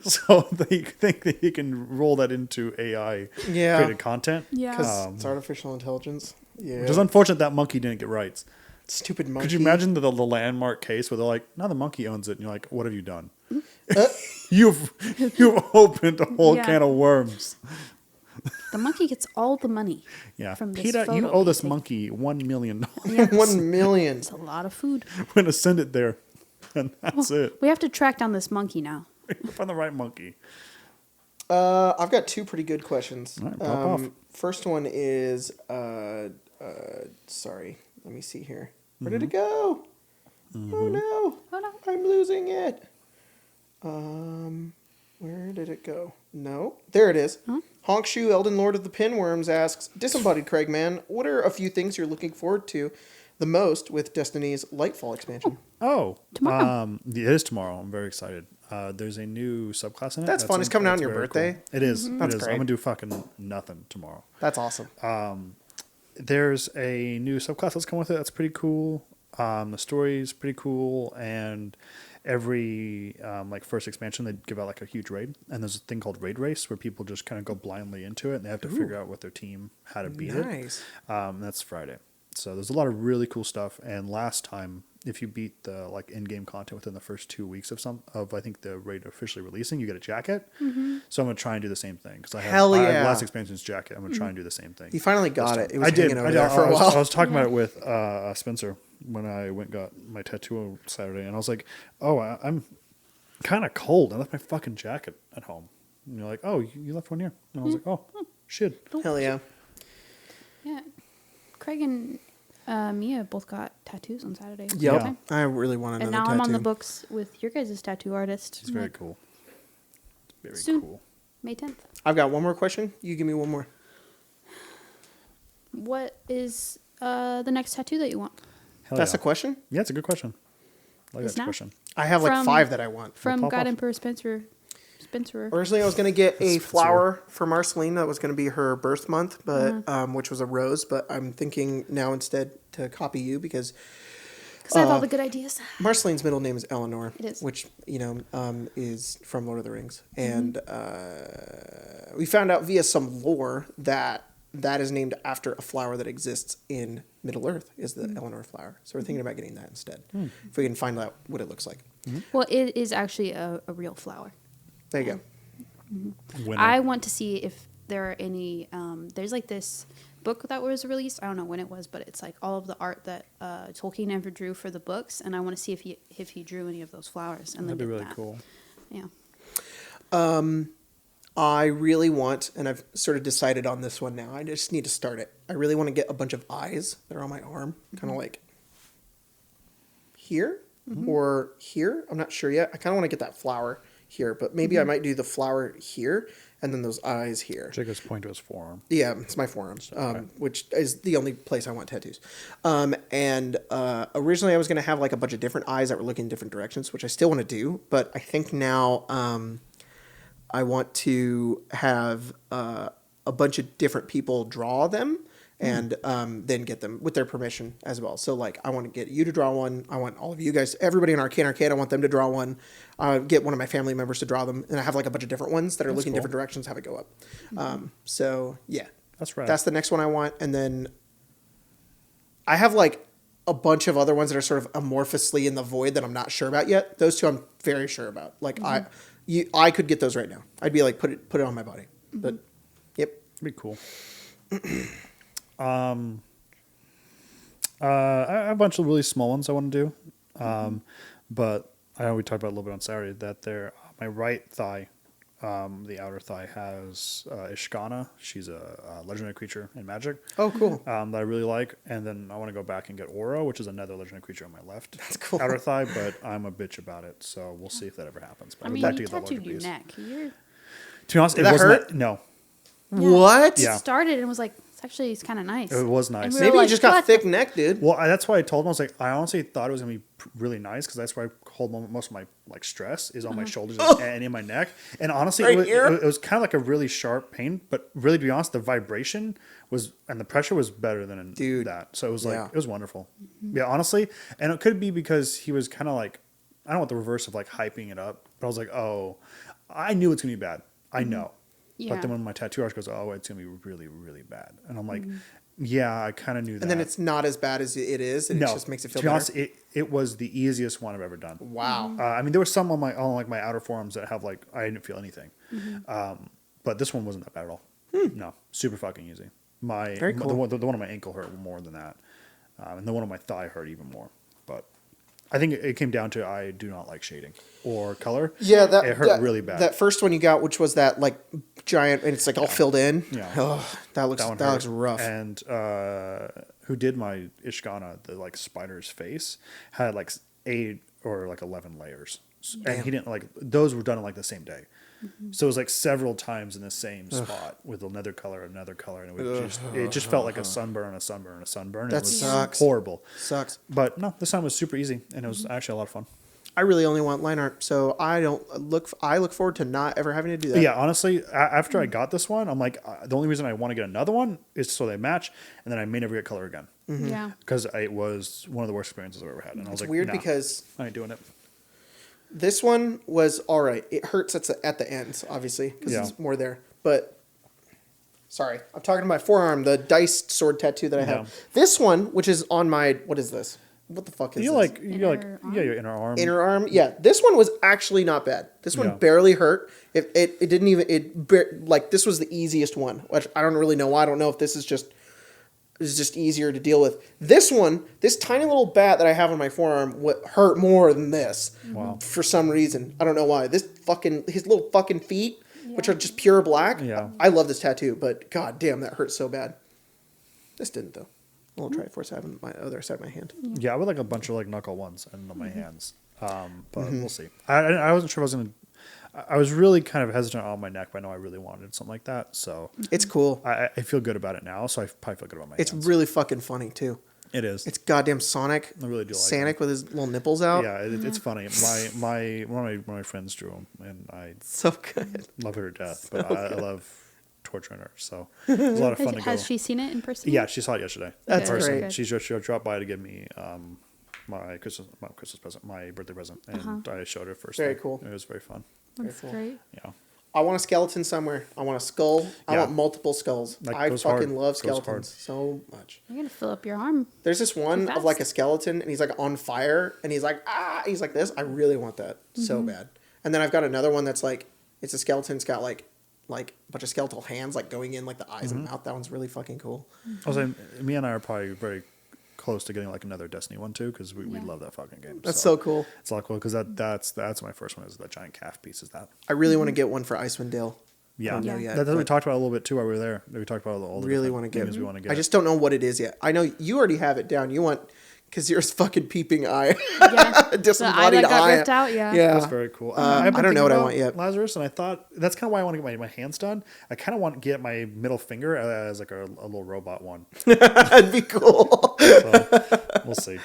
So they think that you can roll that into AI created content. Because it's artificial intelligence. Which is unfortunate that monkey didn't get rights. Stupid monkey. Could you imagine the landmark case where they're like, now the monkey owns it, and you're like, what have you done? You've opened a whole can of worms. The monkey gets all the money. From this Peter, you owe this monkey $1 million. Yes. $1 million. It's a lot of food. We're gonna send it there, and that's it. We have to track down this monkey now. Find the right monkey. I've got two pretty good questions. All right, pop off. First one is, sorry, let me see here. Where did it go? Oh no! I'm losing it. Where did it go? No, there it is. Honkshoe, Elden Lord of the Pinworms, asks, Disembodied Craig, man, what are a few things you're looking forward to the most with Destiny's Lightfall expansion? Tomorrow. It is tomorrow. I'm very excited. There's a new subclass in it. That's fun. It's coming out on your birthday. Cool. It is. That's it is. great. I'm going to do fucking nothing tomorrow. That's awesome. There's a new subclass that's come with it. That's pretty cool. The story is pretty cool, and every like first expansion they give out like a huge raid, and there's a thing called raid race where people just kind of go blindly into it, and they have to figure out with their team how to beat it. That's Friday. So there's a lot of really cool stuff. And last time, if you beat the like in-game content within the first 2 weeks of I think the raid officially releasing, you get a jacket. So I'm gonna try and do the same thing because I have last expansion's jacket. I'm gonna try and do the same thing. You finally got it. It was I did. hanging over there for a while. I was talking about it with Spencer when I went and got my tattoo on Saturday, and I was like, "Oh, I'm kind of cold. I left my fucking jacket at home." And you're like, "Oh, you left one here?" And I was like, "Oh, shit." Hell yeah. Yeah. Craig and Mia both got tattoos on Saturday. Yep. Yeah. I really want another tattoo. And now tattoo. I'm on the books with your guys' tattoo artist. It's very cool. Very Soon. cool. May 10th. I've got one more question. You give me one more. What is the next tattoo that you want? That's a question? Yeah, it's a good question. I like that now? question. I have like 5 that I want. From God Emperor Spencer. Originally, I was going to get a flower for Marceline. That was going to be her birth month, but which was a rose. But I'm thinking now instead to copy you because I have all the good ideas. Marceline's middle name is Eleanor. It is. Which, is from Lord of the Rings. And we found out via some lore that is named after a flower that exists in Middle Earth, is the Eleanor flower. So we're thinking about getting that instead. If we can find out what it looks like. Well, it is actually a real flower. There you go. I want to see if there are any. There's like this book that was released. I don't know when it was, but it's like all of the art that Tolkien ever drew for the books, and I want to see if he drew any of those flowers. And that'd be really cool. Yeah. I really want, and I've sort of decided on this one now. I just need to start it. I really want to get a bunch of eyes that are on my arm, kind of like here or here. I'm not sure yet. I kind of want to get that flower here, but maybe I might do the flower here and then those eyes here. Jacob's point to his forearm. Yeah, it's my forearm, which is the only place I want tattoos. And originally I was going to have like a bunch of different eyes that were looking in different directions, which I still want to do, but I think now I want to have a bunch of different people draw them and then get them with their permission as well. So like I want to get you to draw one. I want all of you guys, everybody in Arcane Arcade, I want them to draw one. Get one of my family members to draw them. And I have like a bunch of different ones that are looking different directions, have it go up. So yeah. That's right. That's the next one I want. And then I have like a bunch of other ones that are sort of amorphously in the void that I'm not sure about yet. Those two I'm very sure about. Like I could get those right now. I'd be like, put it on my body. But yep. It'd be cool. I have a bunch of really small ones I want to do. But I know we talked about it a little bit on Saturday that my right thigh, the outer thigh has Ishkana. She's a legendary creature in Magic. Oh, cool. That I really like. And then I want to go back and get Aura, which is another legendary creature on my left. That's cool. Outer thigh, but I'm a bitch about it. So we'll see if that ever happens. But I mean, you tattooed your neck. To be honest, it wasn't. No. What? Yeah. Started and was like, it's kind of nice. It was nice. And we Maybe were you like, just got what thick neck, dude. Well, that's why I told him. I was like, I honestly thought it was gonna be really nice because that's where I hold most of my like stress is on my shoulders and in my neck. And honestly, Right it was kind of like a really sharp pain. But really, to be honest, the vibration was and the pressure was better than that. So it was like it was wonderful. Yeah, honestly, and it could be because he was kind of like I don't want the reverse of like hyping it up, but I was like, oh, I knew it's gonna be bad. I know. Yeah. But then when my tattoo artist goes, oh, it's gonna be really, really bad, and I'm like. Yeah, I kind of knew that. And then it's not as bad as it is, and it just makes it feel to be better. honest, it was the easiest one I've ever done. Wow. I mean, there were some on my outer forearms that have like I didn't feel anything, but this one wasn't that bad at all. No, super fucking easy. Very cool. The one on my ankle hurt more than that, and the one on my thigh hurt even more. But I think it came down to I do not like shading or color. Yeah, it hurt really bad. That first one you got, which was that like giant, and it's like all filled in. Yeah, that looks rough. And who did my Ishgana, the like spider's face, had like 8 or like 11 layers, and he didn't like those were done in like the same day. So it was like several times in the same spot with another color, and it just felt like a sunburn, and That it was sucks. horrible. Sucks. But no, this time was super easy, and it was actually a lot of fun. I really only want line art, so I look forward to not ever having to do that. Yeah, honestly, after I got this one, I'm like, the only reason I want to get another one is so they match, and then I may never get color again. Yeah. Because it was one of the worst experiences I've ever had, and I was like, Weird nah, because I ain't doing it. this one was all right. It hurts at the ends, obviously, because there's more there. But sorry, I'm talking to my forearm, the dice sword tattoo that I have. Yeah. This one, which is on my what is this? What the fuck is this? Your inner arm. Inner arm. Yeah, this one was actually not bad. This one barely hurt. It didn't even like this was the easiest one, which I don't really know why. I don't know if this is just easier to deal with. This one, this tiny little bat that I have on my forearm, hurt more than this. Wow. For some reason, I don't know why. His little fucking feet, which are just pure black. Yeah. I love this tattoo, but god damn, that hurts so bad. This didn't though. I'll try it for I have on my other side of my hand. Yeah, I would like a bunch of like knuckle ones and on my hands. But we'll see. I wasn't sure if I was gonna. I was really kind of hesitant on my neck, but I know I really wanted something like that. So It's cool. I feel good about it now. So I probably feel good about my It's hands. really fucking funny too. It is. It's goddamn Sonic. I really do like Sonic with his little nipples out. Yeah, it's funny. One of my friends drew him, and I So good. love her to death. But I love torturing her. So it was a lot of fun to go. Has she seen it in person? Yeah, she saw it yesterday. That's in person. great. She dropped by to give me my Christmas present, my birthday present, and I showed her first. Very thing. cool. It was very fun. That's great. Yeah. I want a skeleton somewhere. I want a skull. I want multiple skulls. That I goes fucking hard. love Goes skeletons hard. so much. You're gonna fill up your arm. There's this one Too of like a fast. skeleton, and he's like on fire, and he's like he's like this. I really want that so bad. And then I've got another one that's like it's a skeleton. It's got like a bunch of skeletal hands like going in like the eyes and mouth. That one's really fucking cool. I was saying, me and I are probably very close to getting like another Destiny one too because we love that fucking game. That's so cool. It's a lot cool because that's my first one is that giant calf piece. Is that? I really want to get one for Icewind Dale. Yeah, I don't know yet, That's what we but talked about a little bit too while we were there. We talked about all the really different want to get. games we want to get. I just don't know what it is yet. I know you already have it down. You want because yours fucking peeping eye, Yeah. disembodied the eye that got eye. ripped out. Yeah. Yeah, That's very cool. I don't know what I want yet. Lazarus, and I thought that's kind of why I want to get my hands done. I kind of want to get my middle finger as like a little robot one. That'd be cool. So we'll see.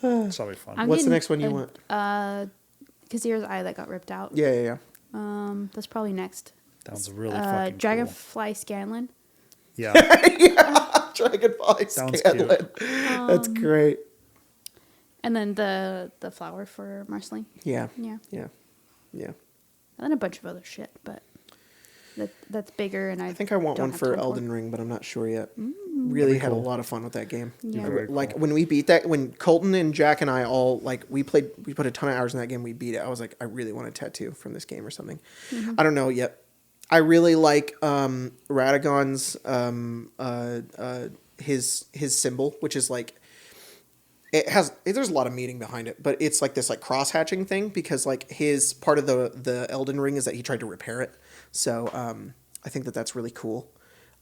It's probably fun. What's the next one you want? Kazir's eye that got ripped out. Yeah. That's probably next. That was really fucking Dragonfly Scanlan. cool. Yeah. Dragonfly Sounds Scanlan. That's great. And then the flower for Marceline. Yeah. Yeah. And then a bunch of other shit, but that's bigger. And I think I want don't one have for time Elden Ring, but I'm not sure yet. Really had a lot of fun with that game. Yeah. Very Like cool. when we beat that, when Colton and Jack and I all like we put a ton of hours in that game. We beat it. I was like, I really want a tattoo from this game or something. I don't know yet. I really like Radagon's his symbol, which is like there's a lot of meaning behind it, but it's like this like cross hatching thing because like his part of the Elden Ring is that he tried to repair it. So I think that's really cool.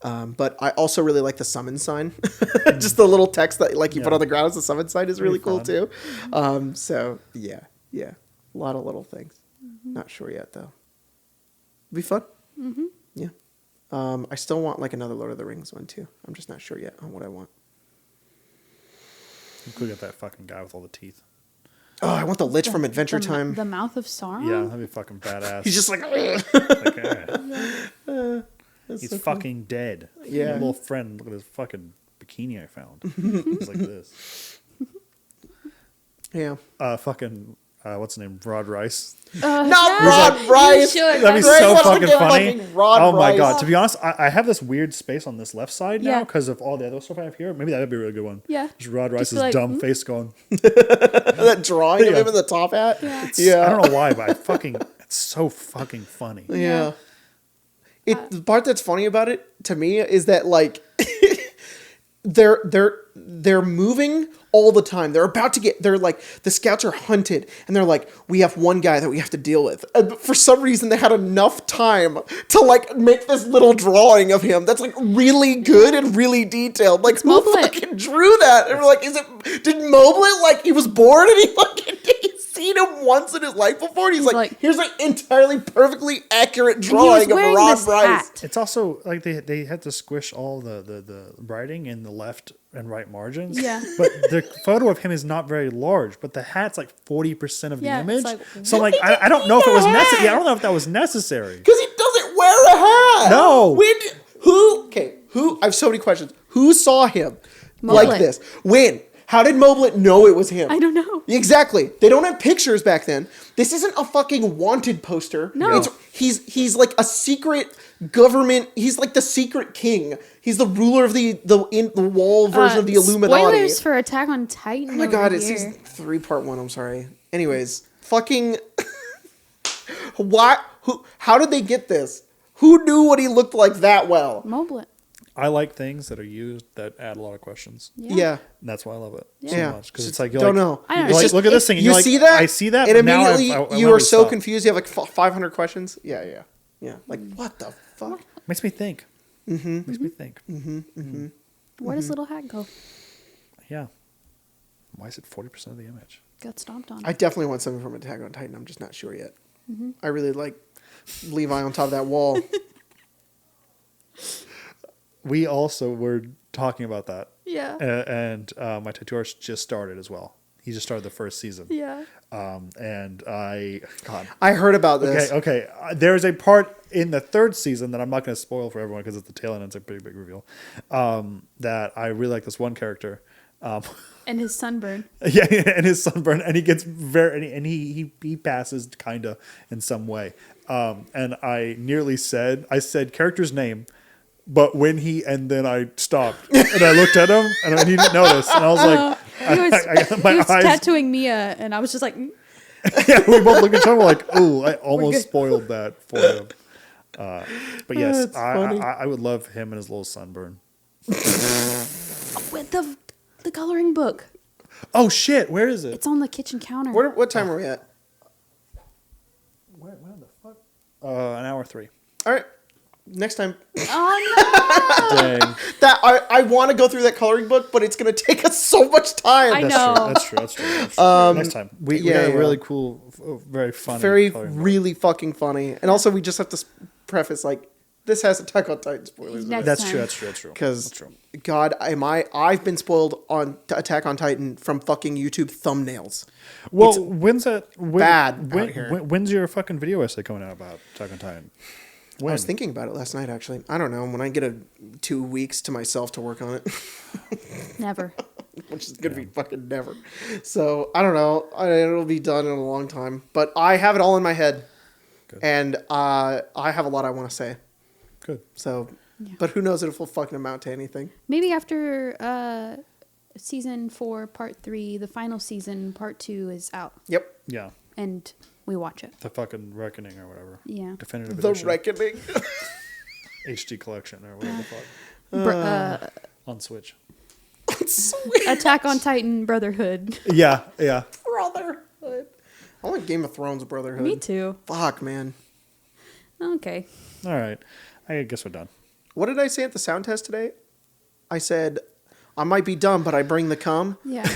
But I also really like the summon sign. Just the little text that like you put on the ground as the summon sign is really cool too. So yeah. A lot of little things. Not sure yet though. Be fun. Yeah. I still want like another Lord of the Rings one too. I'm just not sure yet on what I want. You could get that fucking guy with all the teeth. Oh, I want the Lich from Adventure Time. The Mouth of Sauron? Yeah, that'd be fucking badass. He's just like, he's so fucking dead. Yeah. My little friend, look at his fucking bikini I found. It's like this. yeah. What's his name? Rod Rice. Not Rod Rice. should. That'd be Greg so wants to fucking get funny. Rod Oh my Rice. god! To be honest, I have this weird space on this left side now Yeah. because of all the other stuff I have here. Maybe that would be a really good one. Yeah. Just Rod Rice's like, dumb face going. That drawing of Yeah. him in the top hat. Yeah. I don't know why, but it's so fucking funny. Yeah. The part that's funny about it to me is that like they're moving all the time. They're like the scouts are hunted and they're like, we have one guy that we have to deal with. And for some reason they had enough time to like make this little drawing of him that's like really good and really detailed. Like who Moblet. fucking drew that? And we're like, did Moblet like he was bored and he like he's seen him once in his life before and he's like, here's an entirely perfectly accurate drawing of Rod Rice. It's also like they had to squish all the writing in the left and right margins. Yeah. But the photo of him is not very large, but the hat's like 40% of the Yeah, it's image. like, So I'm like, I don't know if it was necessary. Yeah, I don't know if that was necessary. Because he doesn't wear a hat. No. Who? I have so many questions. Who saw him Moblet. like this? When? How did Moblet know it was him? I don't know. Exactly. They don't have pictures back then. This isn't a fucking wanted poster. No. He's like a secret government. He's like the secret king. He's the ruler of the wall version of the Illuminati. Spoilers for Attack on Titan. Oh my god, it's here. season 3 part 1. I'm sorry. Anyways, fucking why? How did they get this? Who knew what he looked like that well? Moblet. I like things that are used that add a lot of questions. Yeah. And that's why I love it so Yeah. much. Because it's like, you're don't like, know. I don't you're know. like, It's look at this thing. And You you're like, see that? I see that. And but now immediately I you want are to so stop. confused. You have like 500 questions. Yeah. Like what the fuck? Makes me think. Makes me think. Where does Little Hat go? Yeah. Why is it 40% of the image? Got stomped on. I definitely want something from Attack on Titan. I'm just not sure yet. I really like Levi on top of that wall. We also were talking about that. Yeah. And my tattoo artist just started as well. He just started the first season. Yeah. And God. I heard about this. Okay. There's a part in the third season that I'm not going to spoil for everyone because it's the tail end. It's a pretty big reveal. That I really like this one character. And his sunburn. Yeah, and his sunburn, and he gets he passes kinda in some way. And I said character's name, but and then I stopped and I looked at him and he didn't notice, and I was like, He was tattooing Mia, and I was just like, yeah, we both looked at each other like, ooh, I almost good. spoiled that for him. But yes, That's funny. I would love him and his little sunburn. with the coloring book. Oh shit, where is it? It's on the kitchen counter. What time are we at? Where the fuck? An hour 3. All right. Next time. Oh Dang. That I want to go through that coloring book, but it's going to take us so much time. I know. That's true. Next time. We got a really cool, very funny. Very, coloring book. really fucking funny. And also, we just have to preface, like, this has Attack on Titan spoilers in it. Next That's time. true. That's true. That's true. Because, That's true. God, I've been spoiled on Attack on Titan from fucking YouTube thumbnails. Well, It's when's that? bad out here. When's your fucking video essay coming out about Attack on Titan? When? I was thinking about it last night, actually. I don't know. When I get 2 weeks to myself to work on it, Never. which is going to be fucking never. So, I don't know. It'll be done in a long time. But I have it all in my head. Good. And I have a lot I want to say. Good. So, Yeah. but who knows if it'll fucking amount to anything. Maybe after season 4, part 3, the final season, part 2 is out, Yep. Yeah. and we watch it. The fucking Reckoning or whatever. Yeah. Definitive The edition. Reckoning. HD collection or whatever the fuck. On Switch. Sweet. Attack on Titan Brotherhood. Yeah. Brotherhood. I want Game of Thrones Brotherhood. Me too. Fuck, man. Okay. All right. I guess we're done. What did I say at the sound test today? I said, I might be dumb, but I bring the cum. Yeah.